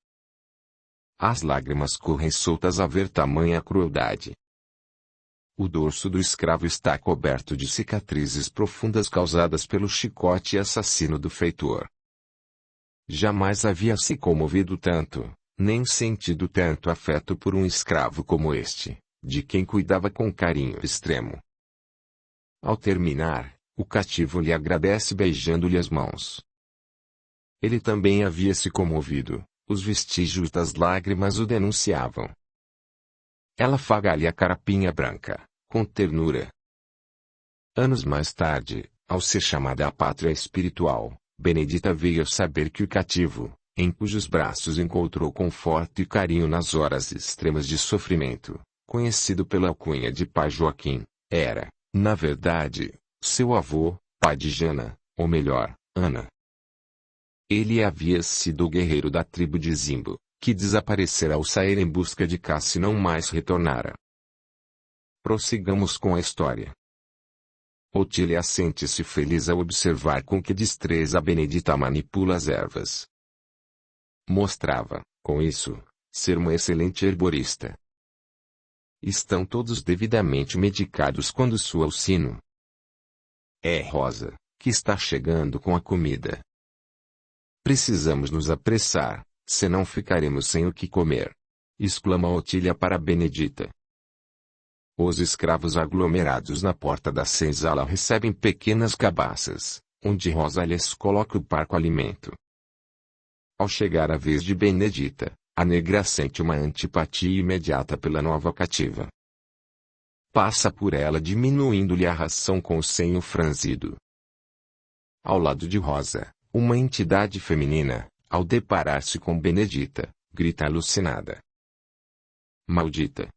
As lágrimas correm soltas a ver tamanha crueldade. O dorso do escravo está coberto de cicatrizes profundas causadas pelo chicote assassino do feitor. Jamais havia se comovido tanto, nem sentido tanto afeto por um escravo como este, de quem cuidava com carinho extremo. Ao terminar, o cativo lhe agradece beijando-lhe as mãos. Ele também havia se comovido, os vestígios das lágrimas o denunciavam. Ela afaga-lhe a carapinha branca, com ternura. Anos mais tarde, ao ser chamada à pátria espiritual, Benedita veio a saber que o cativo, em cujos braços encontrou conforto e carinho nas horas extremas de sofrimento, conhecido pela alcunha de Pai Joaquim, era, na verdade, seu avô, pai de Jana, ou melhor, Ana. Ele havia sido o guerreiro da tribo de Zimbo, que desaparecera ao sair em busca de caça e não mais retornara. Prossigamos com a história. Otília sente-se feliz ao observar com que destreza Benedita manipula as ervas. Mostrava, com isso, ser uma excelente herborista. Estão todos devidamente medicados quando soa o sino. É Rosa, que está chegando com a comida. Precisamos nos apressar, senão ficaremos sem o que comer, exclama Otília para Benedita. Os escravos aglomerados na porta da senzala recebem pequenas cabaças, onde Rosa lhes coloca o parco alimento. Ao chegar a vez de Benedita, a negra sente uma antipatia imediata pela nova cativa. Passa por ela diminuindo-lhe a ração com o senho franzido. Ao lado de Rosa, uma entidade feminina, ao deparar-se com Benedita, grita alucinada. Maldita!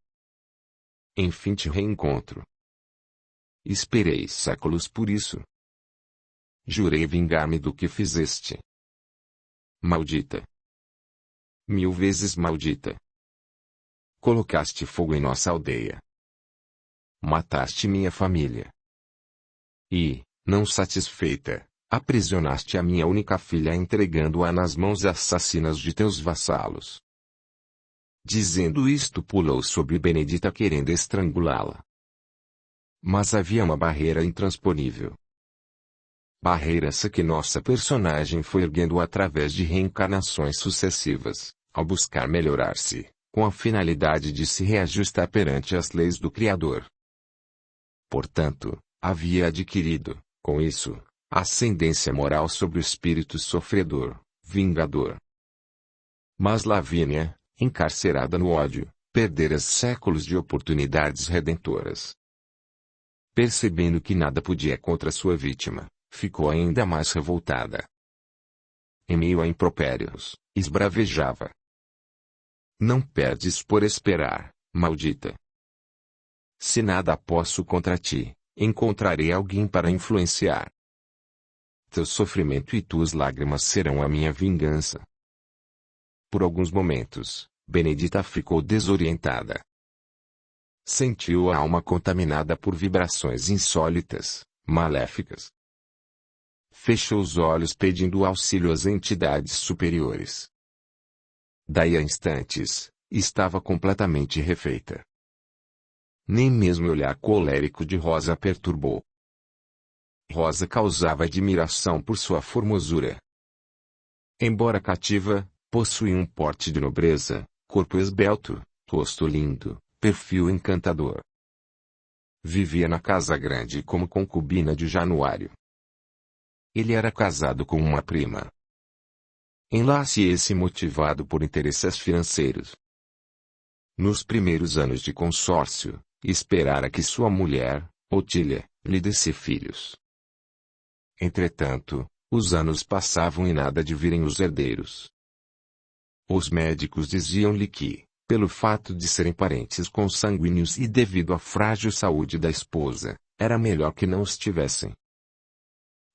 Enfim te reencontro. Esperei séculos por isso. Jurei vingar-me do que fizeste. Maldita! 1000 vezes maldita! Colocaste fogo em nossa aldeia. Mataste minha família. E, não satisfeita, aprisionaste a minha única filha entregando-a nas mãos assassinas de teus vassalos. Dizendo isto, pulou sobre Benedita querendo estrangulá-la. Mas havia uma barreira intransponível. Barreira essa que nossa personagem foi erguendo através de reencarnações sucessivas, ao buscar melhorar-se, com a finalidade de se reajustar perante as leis do Criador. Portanto, havia adquirido, com isso, ascendência moral sobre o espírito sofredor, vingador. Mas Lavínia, encarcerada no ódio, perdera séculos de oportunidades redentoras. Percebendo que nada podia contra sua vítima, ficou ainda mais revoltada. Em meio a impropérios, esbravejava. Não perdes por esperar, maldita. Se nada posso contra ti, encontrarei alguém para influenciar. Teu sofrimento e tuas lágrimas serão a minha vingança. Por alguns momentos, Benedita ficou desorientada. Sentiu a alma contaminada por vibrações insólitas, maléficas. fechou os olhos pedindo auxílio às entidades superiores. Daí a instantes, estava completamente refeita. Nem mesmo o olhar colérico de Rosa a perturbou. Rosa causava admiração por sua formosura. Embora cativa, possuía um porte de nobreza, corpo esbelto, rosto lindo, perfil encantador. Vivia na casa grande como concubina de Januário. Ele era casado com uma prima. Enlace esse motivado por interesses financeiros. Nos primeiros anos de consórcio, esperara que sua mulher, Otília, lhe desse filhos. Entretanto, os anos passavam e nada de virem os herdeiros. Os médicos diziam-lhe que, pelo fato de serem parentes consanguíneos e devido à frágil saúde da esposa, era melhor que não os tivessem.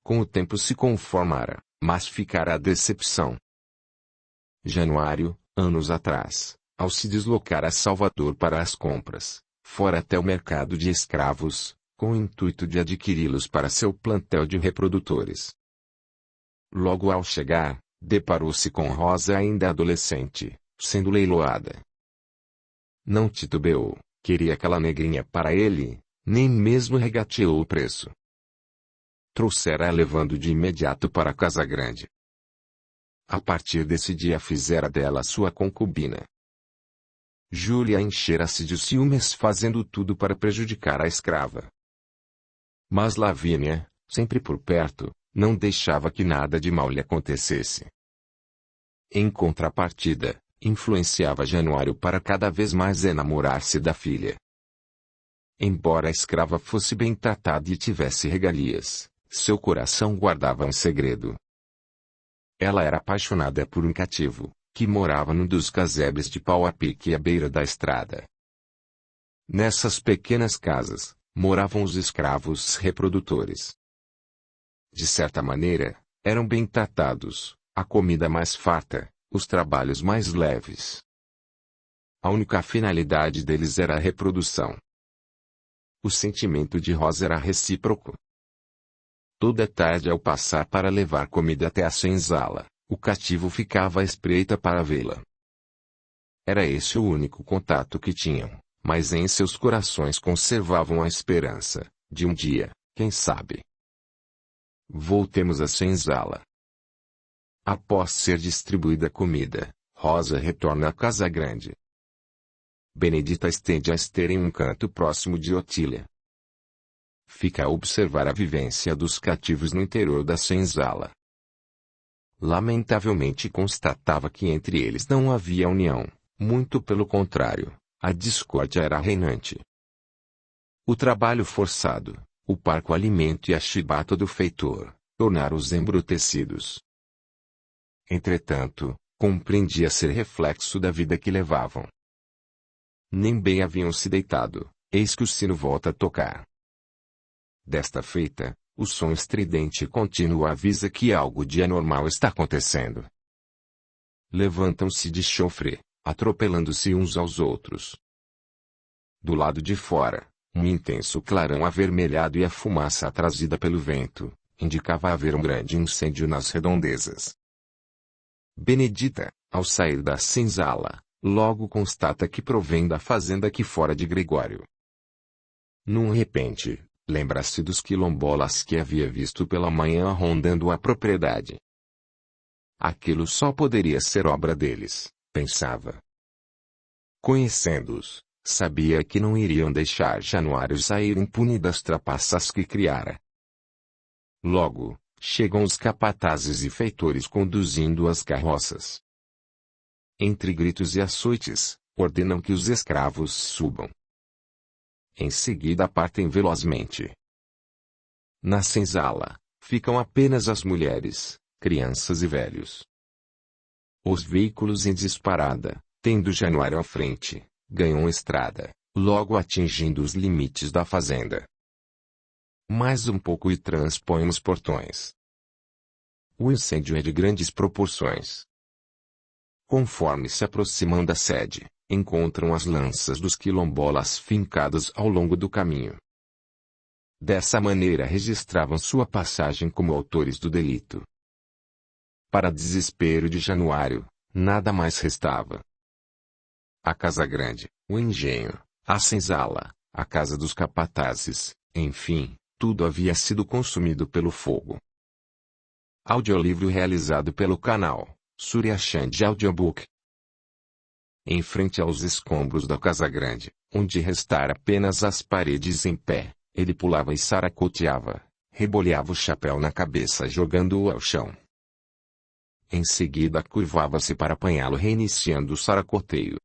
Com o tempo se conformara, mas ficara a decepção. Januário, anos atrás, ao se deslocar a Salvador para as compras, fora até o mercado de escravos, com o intuito de adquiri-los para seu plantel de reprodutores. Logo ao chegar, deparou-se com Rosa ainda adolescente, sendo leiloada. Não titubeou, queria aquela negrinha para ele, nem mesmo regateou o preço. Trouxera-a levando de imediato para a casa grande. A partir desse dia fizera dela sua concubina. Júlia enchera-se de ciúmes fazendo tudo para prejudicar a escrava. Mas Lavínia, sempre por perto, não deixava que nada de mal lhe acontecesse. Em contrapartida, influenciava Januário para cada vez mais enamorar-se da filha. Embora a escrava fosse bem tratada e tivesse regalias, seu coração guardava um segredo. Ela era apaixonada por um cativo, que morava num dos casebres de pau a pique à beira da estrada. Nessas pequenas casas, moravam os escravos reprodutores. De certa maneira, eram bem tratados, a comida mais farta, os trabalhos mais leves. A única finalidade deles era a reprodução. O sentimento de Rosa era recíproco. Toda tarde ao passar para levar comida até a senzala, o cativo ficava à espreita para vê-la. Era esse o único contato que tinham, mas em seus corações conservavam a esperança, de um dia, quem sabe. Voltemos à senzala. Após ser distribuída a comida, Rosa retorna à casa grande. Benedita estende a esteira em um canto próximo de Otília. Fica a observar a vivência dos cativos no interior da senzala. Lamentavelmente constatava que entre eles não havia união, muito pelo contrário, a discórdia era reinante. O trabalho forçado, o parco alimento e a chibata do feitor, tornaram-os embrutecidos. Entretanto, compreendia ser reflexo da vida que levavam. Nem bem haviam se deitado, eis que o sino volta a tocar. Desta feita, o som estridente e contínuo avisa que algo de anormal está acontecendo. Levantam-se de chofre, atropelando-se uns aos outros. Do lado de fora, um intenso clarão avermelhado e a fumaça trazida pelo vento, indicava haver um grande incêndio nas redondezas. Benedita, ao sair da senzala, logo constata que provém da fazenda aqui fora de Gregório. Num repente, lembra-se dos quilombolas que havia visto pela manhã rondando a propriedade. Aquilo só poderia ser obra deles, pensava. Conhecendo-os, sabia que não iriam deixar Januário sair impune das trapaças que criara. Logo, chegam os capatazes e feitores conduzindo as carroças. Entre gritos e açoites, ordenam que os escravos subam. Em seguida partem velozmente. Na senzala, ficam apenas as mulheres, crianças e velhos. Os veículos em disparada, tendo Januário à frente, ganham estrada, logo atingindo os limites da fazenda. Mais um pouco e transpõem os portões. O incêndio é de grandes proporções. Conforme se aproximam da sede, encontram as lanças dos quilombolas fincadas ao longo do caminho. Dessa maneira registravam sua passagem como autores do delito. Para desespero de Januário, nada mais restava. A casa grande, o engenho, a senzala, a casa dos capatazes, enfim, tudo havia sido consumido pelo fogo. Audiolivro realizado pelo canal Surya Chand Audiobook. Em frente aos escombros da casa grande, onde restara apenas as paredes em pé, ele pulava e saracoteava, reboleava o chapéu na cabeça jogando-o ao chão. Em seguida curvava-se para apanhá-lo reiniciando o saracoteio.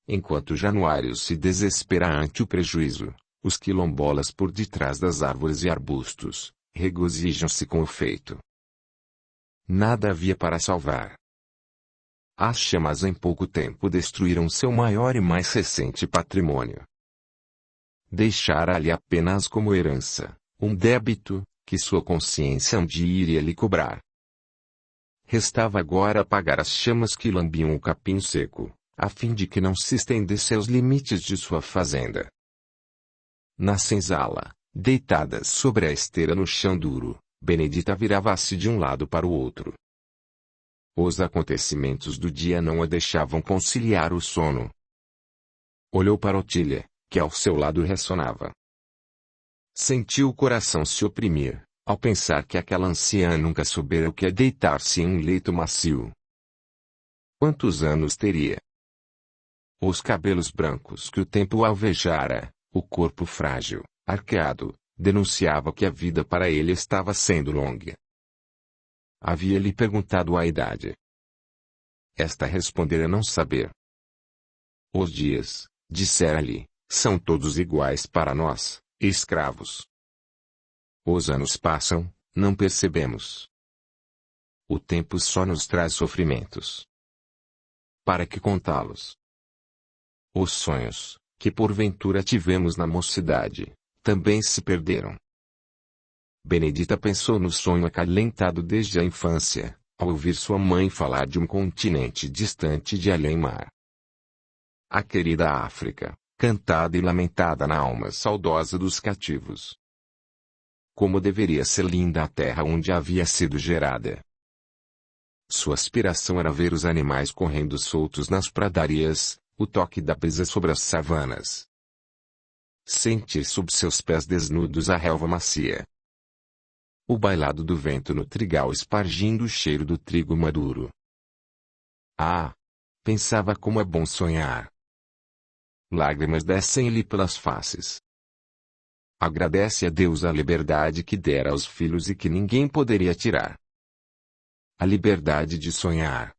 Enquanto Januário se desespera ante o prejuízo, os quilombolas por detrás das árvores e arbustos, regozijam-se com o feito. Nada havia para salvar. As chamas em pouco tempo destruíram seu maior e mais recente patrimônio. Deixara ali apenas como herança, um débito, que sua consciência um dia iria lhe cobrar. Restava agora apagar as chamas que lambiam o capim seco, a fim de que não se estendesse aos limites de sua fazenda. Na senzala, deitada sobre a esteira no chão duro, Benedita virava-se de um lado para o outro. Os acontecimentos do dia não a deixavam conciliar o sono. Olhou para Otília, que ao seu lado ressonava. Sentiu o coração se oprimir, ao pensar que aquela anciã nunca soubera o que é deitar-se em um leito macio. Quantos anos teria? Os cabelos brancos que o tempo alvejara, o corpo frágil, arqueado, denunciava que a vida para ele estava sendo longa. Havia-lhe perguntado a idade. Esta respondera não saber. Os dias, dissera-lhe, são todos iguais para nós, escravos. Os anos passam, não percebemos. O tempo só nos traz sofrimentos. Para que contá-los? Os sonhos, que porventura tivemos na mocidade, também se perderam. Benedita pensou no sonho acalentado desde a infância, ao ouvir sua mãe falar de um continente distante de além-mar. A querida África, cantada e lamentada na alma saudosa dos cativos. Como deveria ser linda a terra onde havia sido gerada. Sua aspiração era ver os animais correndo soltos nas pradarias, o toque da brisa sobre as savanas. Sentir sob seus pés desnudos a relva macia. O bailado do vento no trigal espargindo o cheiro do trigo maduro. Ah! Pensava como é bom sonhar. Lágrimas descem-lhe pelas faces. Agradece a Deus a liberdade que dera aos filhos e que ninguém poderia tirar. A liberdade de sonhar.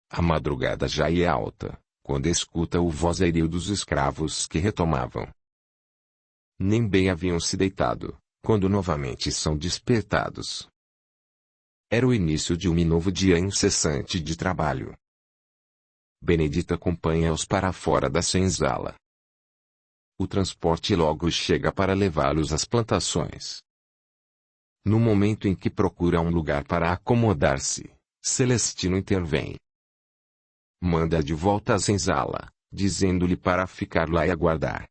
A madrugada já ia alta, quando escuta o vozerio dos escravos que retomavam. Nem bem haviam se deitado, quando novamente são despertados. Era o início de um novo dia incessante de trabalho. Benedita acompanha-os para fora da senzala. O transporte logo chega para levá-los às plantações. No momento em que procura um lugar para acomodar-se, Celestino intervém. Manda de volta à senzala, dizendo-lhe para ficar lá e aguardar.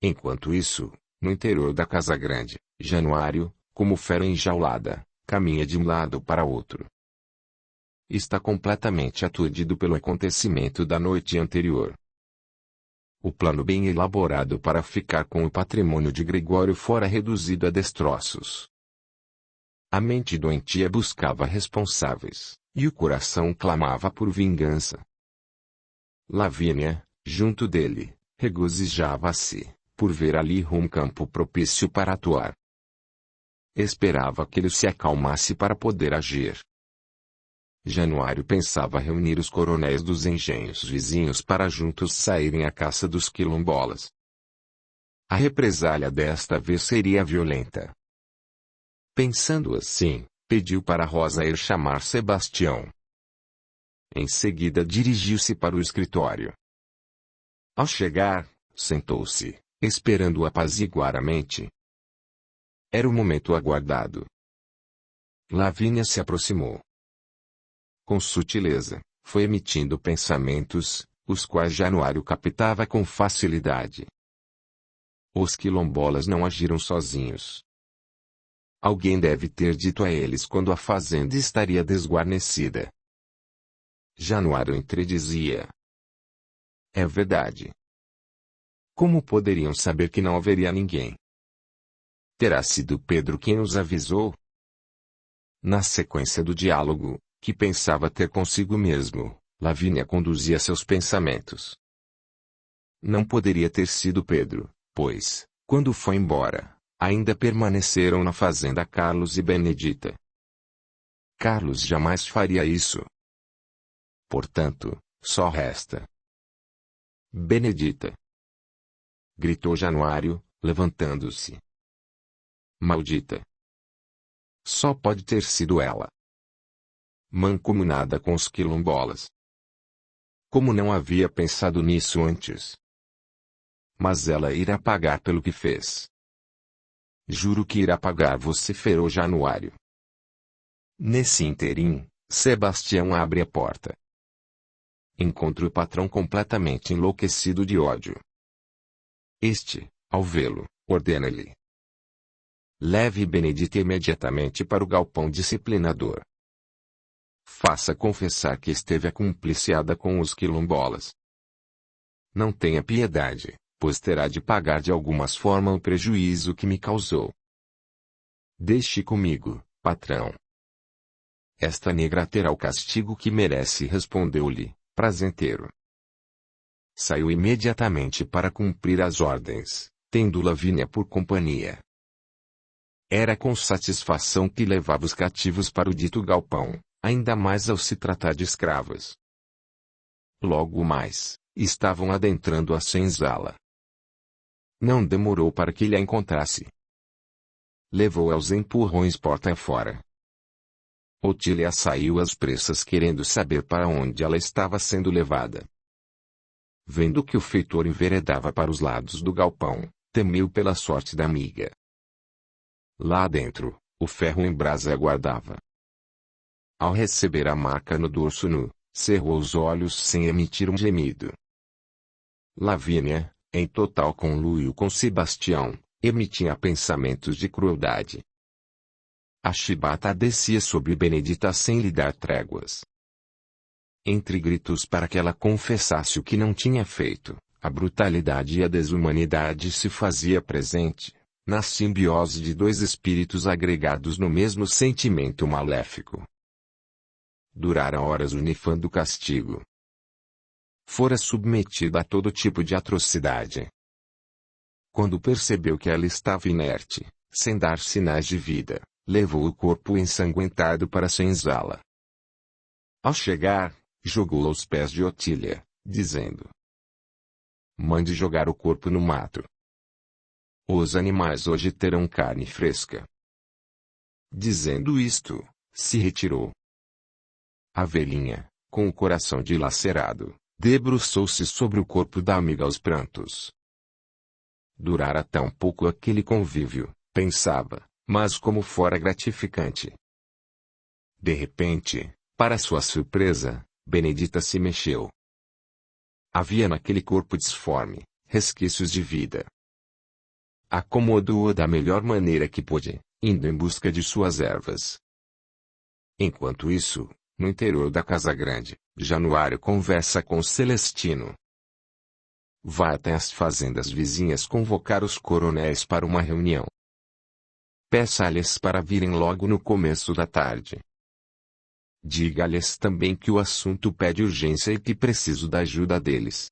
Enquanto isso, no interior da casa grande, Januário, como fera enjaulada, caminha de um lado para outro. Está completamente aturdido pelo acontecimento da noite anterior. O plano bem elaborado para ficar com o patrimônio de Gregório fora reduzido a destroços. A mente doentia buscava responsáveis, e o coração clamava por vingança. Lavínia, junto dele, regozijava-se, por ver ali um campo propício para atuar. Esperava que ele se acalmasse para poder agir. Januário pensava reunir os coronéis dos engenhos vizinhos para juntos saírem à caça dos quilombolas. A represália desta vez seria violenta. Pensando assim, pediu para Rosa ir chamar Sebastião. Em seguida dirigiu-se para o escritório. Ao chegar, sentou-se, esperando apaziguar a mente. Era o momento aguardado. Lavínia se aproximou. Com sutileza, foi emitindo pensamentos, os quais Januário captava com facilidade. Os quilombolas não agiram sozinhos. Alguém deve ter dito a eles quando a fazenda estaria desguarnecida. Januário entredizia. É verdade. Como poderiam saber que não haveria ninguém? Terá sido Pedro quem os avisou? Na sequência do diálogo, que pensava ter consigo mesmo, Lavínia conduzia seus pensamentos. Não poderia ter sido Pedro, pois, quando foi embora, ainda permaneceram na fazenda Carlos e Benedita. Carlos jamais faria isso. Portanto, só resta Benedita. Gritou Januário, levantando-se. Maldita! Só pode ter sido ela. Mancomunada com os quilombolas. Como não havia pensado nisso antes? Mas ela irá pagar pelo que fez. Juro que irá pagar, vociferou Januário. Nesse ínterim, Sebastião abre a porta. Encontra o patrão completamente enlouquecido de ódio. Este, ao vê-lo, ordena-lhe: leve Benedita imediatamente para o galpão disciplinador. Faça confessar que esteve acumpliciada com os quilombolas. Não tenha piedade, pois terá de pagar de alguma forma o prejuízo que me causou. Deixe comigo, patrão. Esta negra terá o castigo que merece, respondeu-lhe, prazenteiro. Saiu imediatamente para cumprir as ordens, tendo Lavínia por companhia. Era com satisfação que levava os cativos para o dito galpão, ainda mais ao se tratar de escravos. Logo mais, estavam adentrando a senzala. Não demorou para que lhe a encontrasse. Levou aos empurrões porta fora. Otília saiu às pressas querendo saber para onde ela estava sendo levada. Vendo que o feitor enveredava para os lados do galpão, temeu pela sorte da amiga. Lá dentro, o ferro em brasa aguardava. Ao receber a marca no dorso nu, cerrou os olhos sem emitir um gemido. Lavínia, em total conluio com Sebastião, emitia pensamentos de crueldade. A chibata descia sobre Benedita sem lhe dar tréguas. Entre gritos para que ela confessasse o que não tinha feito, a brutalidade e a desumanidade se fazia presente, na simbiose de dois espíritos agregados no mesmo sentimento maléfico. Durara horas o nefando castigo. Fora submetida a todo tipo de atrocidade. Quando percebeu que ela estava inerte, sem dar sinais de vida, levou o corpo ensanguentado para a senzala. Ao chegar, jogou-o aos pés de Otília, dizendo: mande jogar o corpo no mato. Os animais hoje terão carne fresca. Dizendo isto, se retirou. A velhinha, com o coração dilacerado, debruçou-se sobre o corpo da amiga aos prantos. Durara tão pouco aquele convívio, pensava, mas como fora gratificante. De repente, para sua surpresa, Benedita se mexeu. Havia naquele corpo disforme, resquícios de vida. Acomodou-a da melhor maneira que pôde, indo em busca de suas ervas. Enquanto isso, no interior da casa grande, Januário conversa com Celestino. Vai até as fazendas vizinhas convocar os coronéis para uma reunião. Peça-lhes para virem logo no começo da tarde. Diga-lhes também que o assunto pede urgência e que preciso da ajuda deles.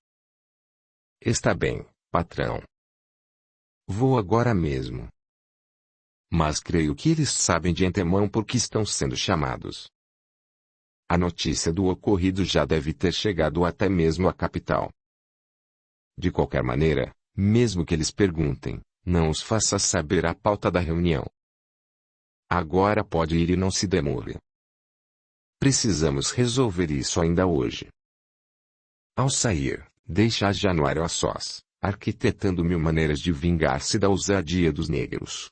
Está bem, patrão. Vou agora mesmo. Mas creio que eles sabem de antemão por que estão sendo chamados. A notícia do ocorrido já deve ter chegado até mesmo à capital. De qualquer maneira, mesmo que eles perguntem, não os faça saber a pauta da reunião. Agora pode ir e não se demore. Precisamos resolver isso ainda hoje. Ao sair, deixa a Januário a sós, arquitetando mil maneiras de vingar-se da ousadia dos negros.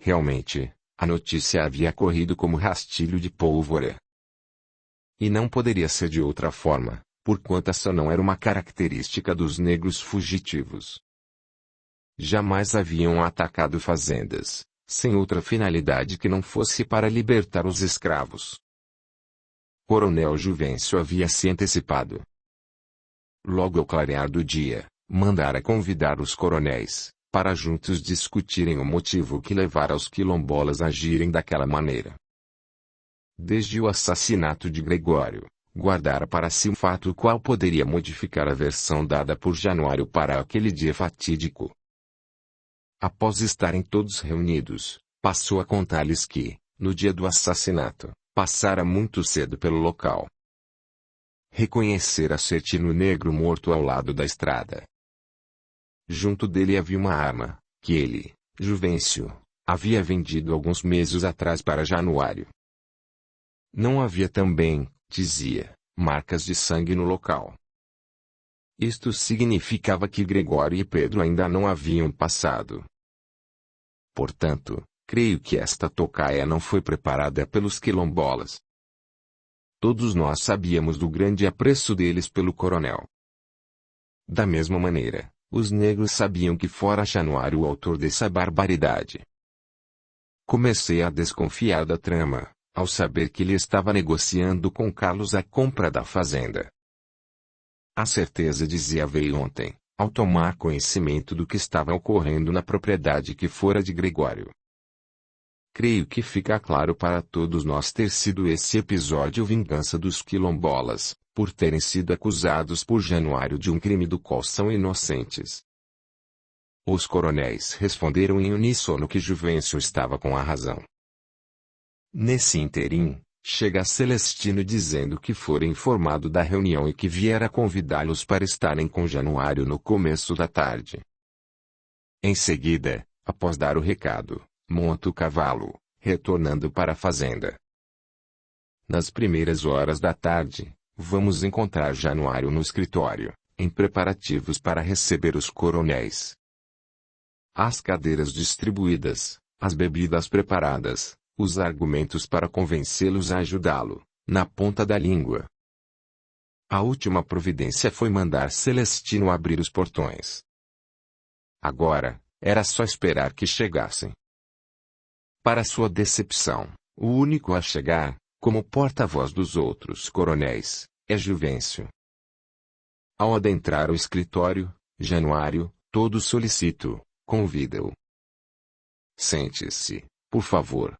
Realmente, a notícia havia corrido como rastilho de pólvora. E não poderia ser de outra forma, porquanto essa não era uma característica dos negros fugitivos. jamais haviam atacado fazendas, sem outra finalidade que não fosse para libertar os escravos. Coronel Juvencio havia se antecipado. Logo ao clarear do dia, mandara convidar os coronéis, para juntos discutirem o motivo que levara os quilombolas a agirem daquela maneira. Desde o assassinato de Gregório, guardara para si um fato qual poderia modificar a versão dada por Januário para aquele dia fatídico. Após estarem todos reunidos, passou a contar-lhes que, no dia do assassinato, passara muito cedo pelo local. Reconhecera Certino Negro morto ao lado da estrada. Junto dele havia uma arma, que ele, Juvencio, havia vendido alguns meses atrás para Januário. Não havia também, dizia, marcas de sangue no local. Isto significava que Gregório e Pedro ainda não haviam passado. Portanto, creio que esta tocaia não foi preparada pelos quilombolas. Todos nós sabíamos do grande apreço deles pelo coronel. Da mesma maneira, os negros sabiam que fora Januário o autor dessa barbaridade. Comecei a desconfiar da trama, ao saber que ele estava negociando com Carlos a compra da fazenda. A certeza dizia veio ontem, ao tomar conhecimento do que estava ocorrendo na propriedade que fora de Gregório. Creio que fica claro para todos nós ter sido esse episódio vingança dos quilombolas, por terem sido acusados por Januário de um crime do qual são inocentes. Os coronéis responderam em uníssono que Juvencio estava com a razão. Nesse interim, chega Celestino dizendo que fora informado da reunião e que viera convidá-los para estarem com Januário no começo da tarde. Em seguida, após dar o recado, monta o cavalo, retornando para a fazenda. Nas primeiras horas da tarde, vamos encontrar Januário no escritório, em preparativos para receber os coronéis. As cadeiras distribuídas, as bebidas preparadas, os argumentos para convencê-los a ajudá-lo, na ponta da língua. A última providência foi mandar Celestino abrir os portões. Agora, era só esperar que chegassem. Para sua decepção, o único a chegar, como porta-voz dos outros coronéis, é Juvencio. Ao adentrar o escritório, Januário, todo solícito, convida-o. Sente-se, por favor.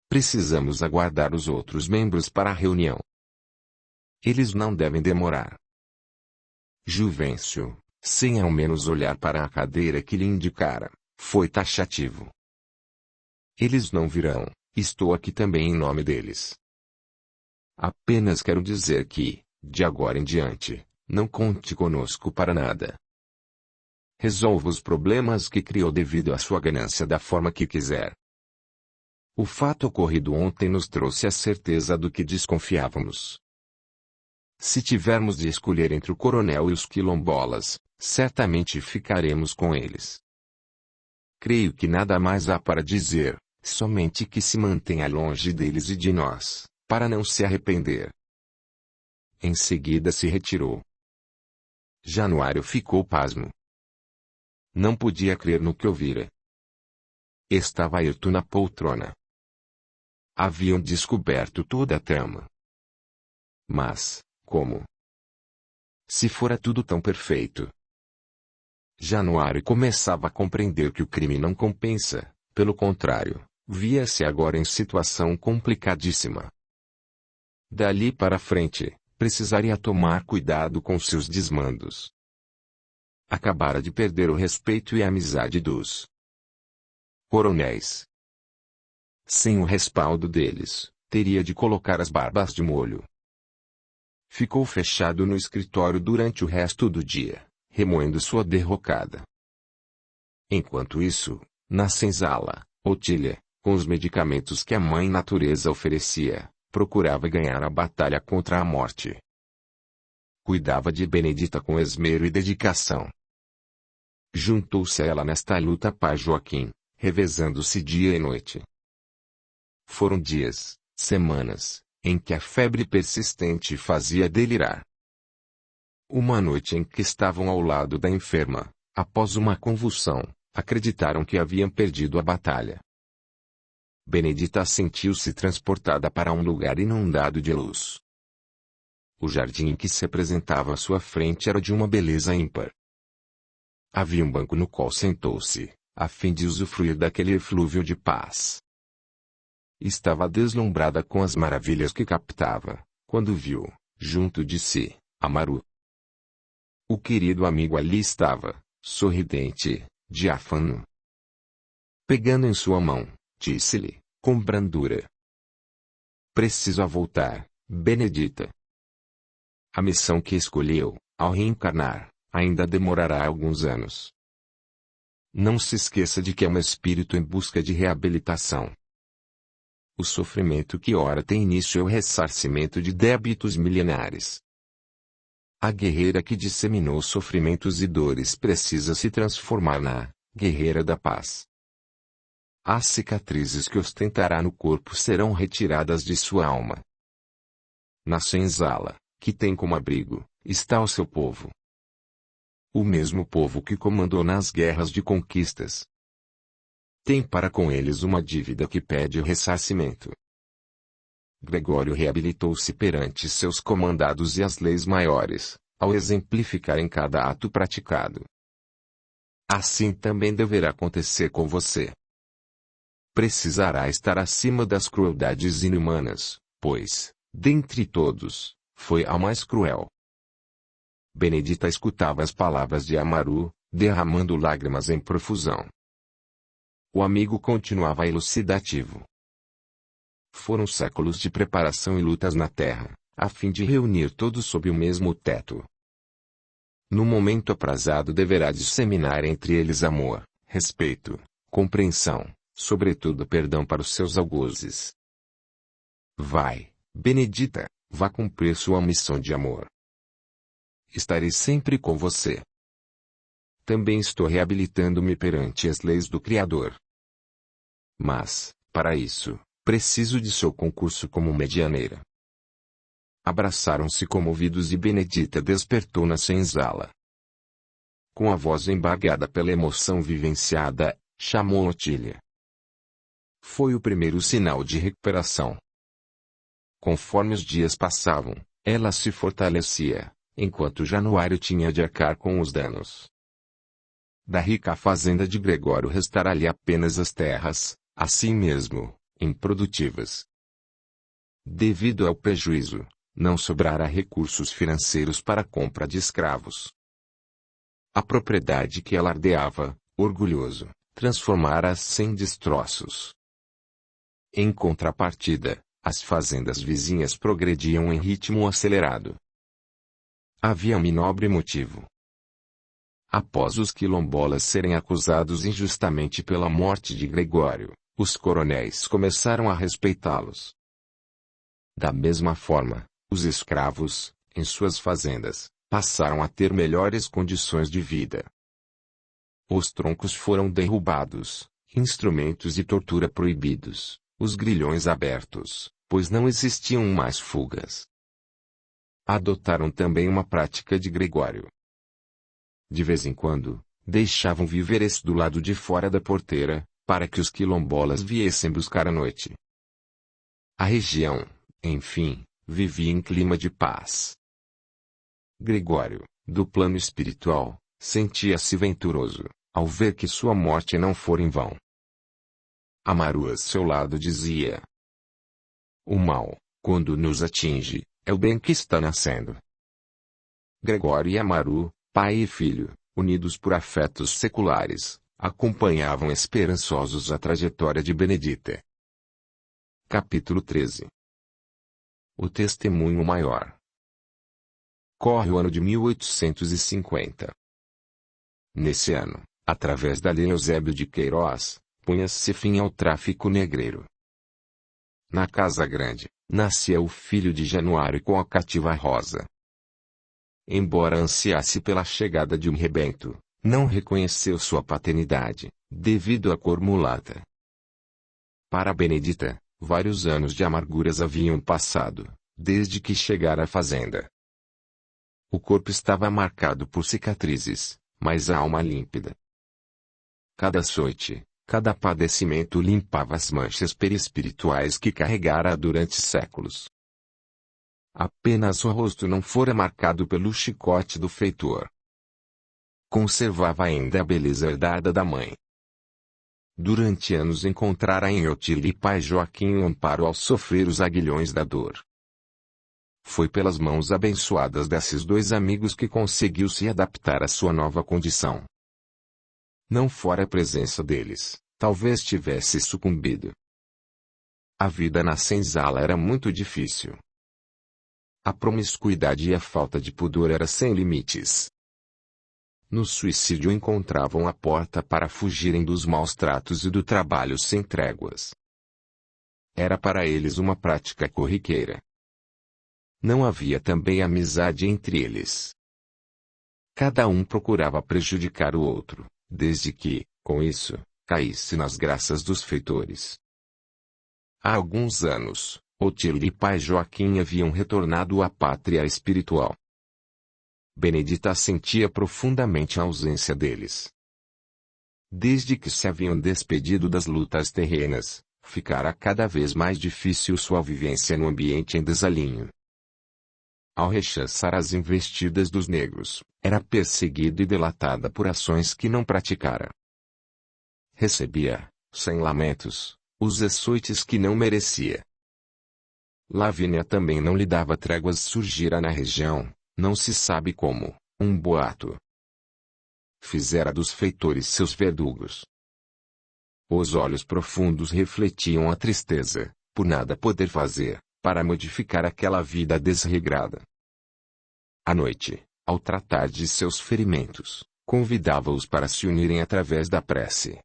Precisamos aguardar os outros membros para a reunião. Eles não devem demorar. Juvencio, sem ao menos olhar para a cadeira que lhe indicara, foi taxativo. Eles não virão, estou aqui também em nome deles. Apenas quero dizer que, de agora em diante, não conte conosco para nada. Resolva os problemas que criou devido à sua ganância da forma que quiser. O fato ocorrido ontem nos trouxe a certeza do que desconfiávamos. Se tivermos de escolher entre o coronel e os quilombolas, certamente ficaremos com eles. Creio que nada mais há para dizer, somente que se mantenha longe deles e de nós, para não se arrepender. Em seguida se retirou. Januário ficou pasmo. Não podia crer no que ouvira. Estava Ayrton na poltrona. Haviam descoberto toda a trama. Mas, como? Se fora tudo tão perfeito. Januário começava a compreender que o crime não compensa, pelo contrário, via-se agora em situação complicadíssima. Dali para frente, precisaria tomar cuidado com seus desmandos. Acabara de perder o respeito e a amizade dos coronéis. Sem o respaldo deles, teria de colocar as barbas de molho. Ficou fechado no escritório durante o resto do dia, remoendo sua derrocada. Enquanto isso, na senzala, Otília, com os medicamentos que a mãe natureza oferecia, procurava ganhar a batalha contra a morte. Cuidava de Benedita com esmero e dedicação. Juntou-se a ela nesta luta pai Joaquim, revezando-se dia e noite. Foram dias, semanas, em que a febre persistente fazia delirar. Uma noite em que estavam ao lado da enferma, Após uma convulsão, acreditaram que haviam perdido a batalha. Benedita sentiu-se transportada para um lugar inundado de luz. O jardim que se apresentava à sua frente era de uma beleza ímpar. Havia um banco no qual sentou-se, a fim de usufruir daquele eflúvio de paz. Estava deslumbrada com as maravilhas que captava, quando viu, junto de si, Amaru. O querido amigo ali estava, sorridente, diáfano. Pegando em sua mão, disse-lhe, com brandura: "Preciso voltar, Benedita. A missão que escolheu, ao reencarnar, ainda demorará alguns anos. Não se esqueça de que é um espírito em busca de reabilitação. O sofrimento que ora tem início é o ressarcimento de débitos milenares. A guerreira que disseminou sofrimentos e dores precisa se transformar na guerreira da paz. As cicatrizes que ostentará no corpo serão retiradas de sua alma. Na senzala, que tem como abrigo, está o seu povo. O mesmo povo que comandou nas guerras de conquistas. Tem para com eles uma dívida que pede ressarcimento." Gregório reabilitou-se perante seus comandados e as leis maiores, ao exemplificar em cada ato praticado. Assim também deverá acontecer com você. Precisará estar acima das crueldades inumanas, pois, dentre todos, foi a mais cruel. Benedita escutava as palavras de Amaru, derramando lágrimas em profusão. O amigo continuava elucidativo. Foram séculos de preparação e lutas na terra, a fim de reunir todos sob o mesmo teto. No momento aprazado deverá disseminar entre eles amor, respeito, compreensão, sobretudo perdão para os seus algozes. Vai, Benedita, vá cumprir sua missão de amor. Estarei sempre com você. Também estou reabilitando-me perante as leis do Criador. Mas, para isso, preciso de seu concurso como medianeira." Abraçaram-se comovidos e Benedita despertou na senzala. Com a voz embargada pela emoção vivenciada, chamou Otília. Foi o primeiro sinal de recuperação. Conforme os dias passavam, ela se fortalecia, enquanto Januário tinha de arcar com os danos. Da rica fazenda de Gregório restará-lhe apenas as terras, assim mesmo, improdutivas. Devido ao prejuízo, não sobrará recursos financeiros para a compra de escravos. A propriedade que alardeava, orgulhoso, transformara-se em destroços. Em contrapartida, as fazendas vizinhas progrediam em ritmo acelerado. Havia um nobre motivo. Após os quilombolas serem acusados injustamente pela morte de Gregório, os coronéis começaram a respeitá-los. Da mesma forma, os escravos, em suas fazendas, passaram a ter melhores condições de vida. Os troncos foram derrubados, instrumentos de tortura proibidos, os grilhões abertos, pois não existiam mais fugas. Adotaram também uma prática de Gregório. De vez em quando, deixavam viveres do lado de fora da porteira, para que os quilombolas viessem buscar à noite. A região, enfim, vivia em clima de paz. Gregório, do plano espiritual, sentia-se venturoso, ao ver que sua morte não fora em vão. Amaru a seu lado dizia: "O mal, quando nos atinge, é o bem que está nascendo." Gregório e Amaru, pai e filho, unidos por afetos seculares, acompanhavam esperançosos a trajetória de Benedita. Capítulo 13. O testemunho maior. Corre o ano de 1850. Nesse ano, através da Lei Eusébio de Queiroz, punha-se fim ao tráfico negreiro. Na Casa Grande, nascia o filho de Januário com a cativa Rosa. Embora ansiasse pela chegada de um rebento, não reconheceu sua paternidade, devido à cor mulata. Para Benedita, vários anos de amarguras haviam passado, desde que chegara à fazenda. O corpo estava marcado por cicatrizes, mas a alma límpida. Cada açoite, cada padecimento limpava as manchas perispirituais que carregara durante séculos. Apenas o rosto não fora marcado pelo chicote do feitor. Conservava ainda a beleza herdada da mãe. Durante anos encontrara em Otília e pai Joaquim um amparo ao sofrer os aguilhões da dor. Foi pelas mãos abençoadas desses dois amigos que conseguiu se adaptar à sua nova condição. Não fora a presença deles, talvez tivesse sucumbido. A vida na senzala era muito difícil. A promiscuidade e a falta de pudor era sem limites. No suicídio encontravam a porta para fugirem dos maus tratos e do trabalho sem tréguas. Era para eles uma prática corriqueira. Não havia também amizade entre eles. Cada um procurava prejudicar o outro, desde que, com isso, caísse nas graças dos feitores. Há alguns anos, Otília e pai Joaquim haviam retornado à pátria espiritual. Benedita sentia profundamente a ausência deles. Desde que se haviam despedido das lutas terrenas, ficara cada vez mais difícil sua vivência no ambiente em desalinho. Ao rechaçar as investidas dos negros, era perseguida e delatada por ações que não praticara. Recebia, sem lamentos, os açoites que não merecia. Lavínia também não lhe dava tréguas. Surgira na região, não se sabe como, um boato. Fizera dos feitores seus verdugos. Os olhos profundos refletiam a tristeza, por nada poder fazer, para modificar aquela vida desregrada. À noite, ao tratar de seus ferimentos, convidava-os para se unirem através da prece.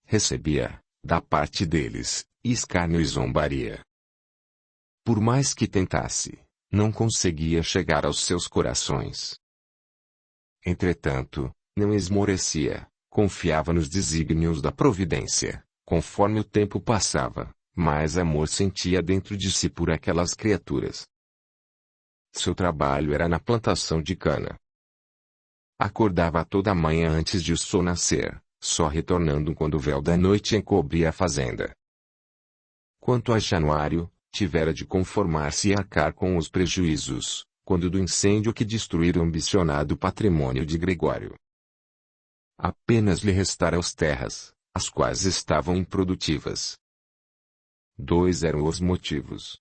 Recebia, da parte deles, escárnio e zombaria. Por mais que tentasse, não conseguia chegar aos seus corações. Entretanto, não esmorecia, confiava nos desígnios da providência. Conforme o tempo passava, mais amor sentia dentro de si por aquelas criaturas. Seu trabalho era na plantação de cana. Acordava toda manhã antes de o sol nascer, só retornando quando o véu da noite encobria a fazenda. Quanto a Januário, tivera de conformar-se e arcar com os prejuízos, quando do incêndio que destruíra o ambicionado patrimônio de Gregório. Apenas lhe restara as terras, as quais estavam improdutivas. Dois eram os motivos.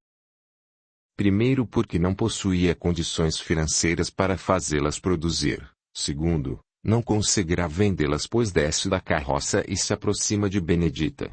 Primeiro, porque não possuía condições financeiras para fazê-las produzir. Segundo, não conseguirá vendê-las pois desce da carroça e se aproxima de Benedita.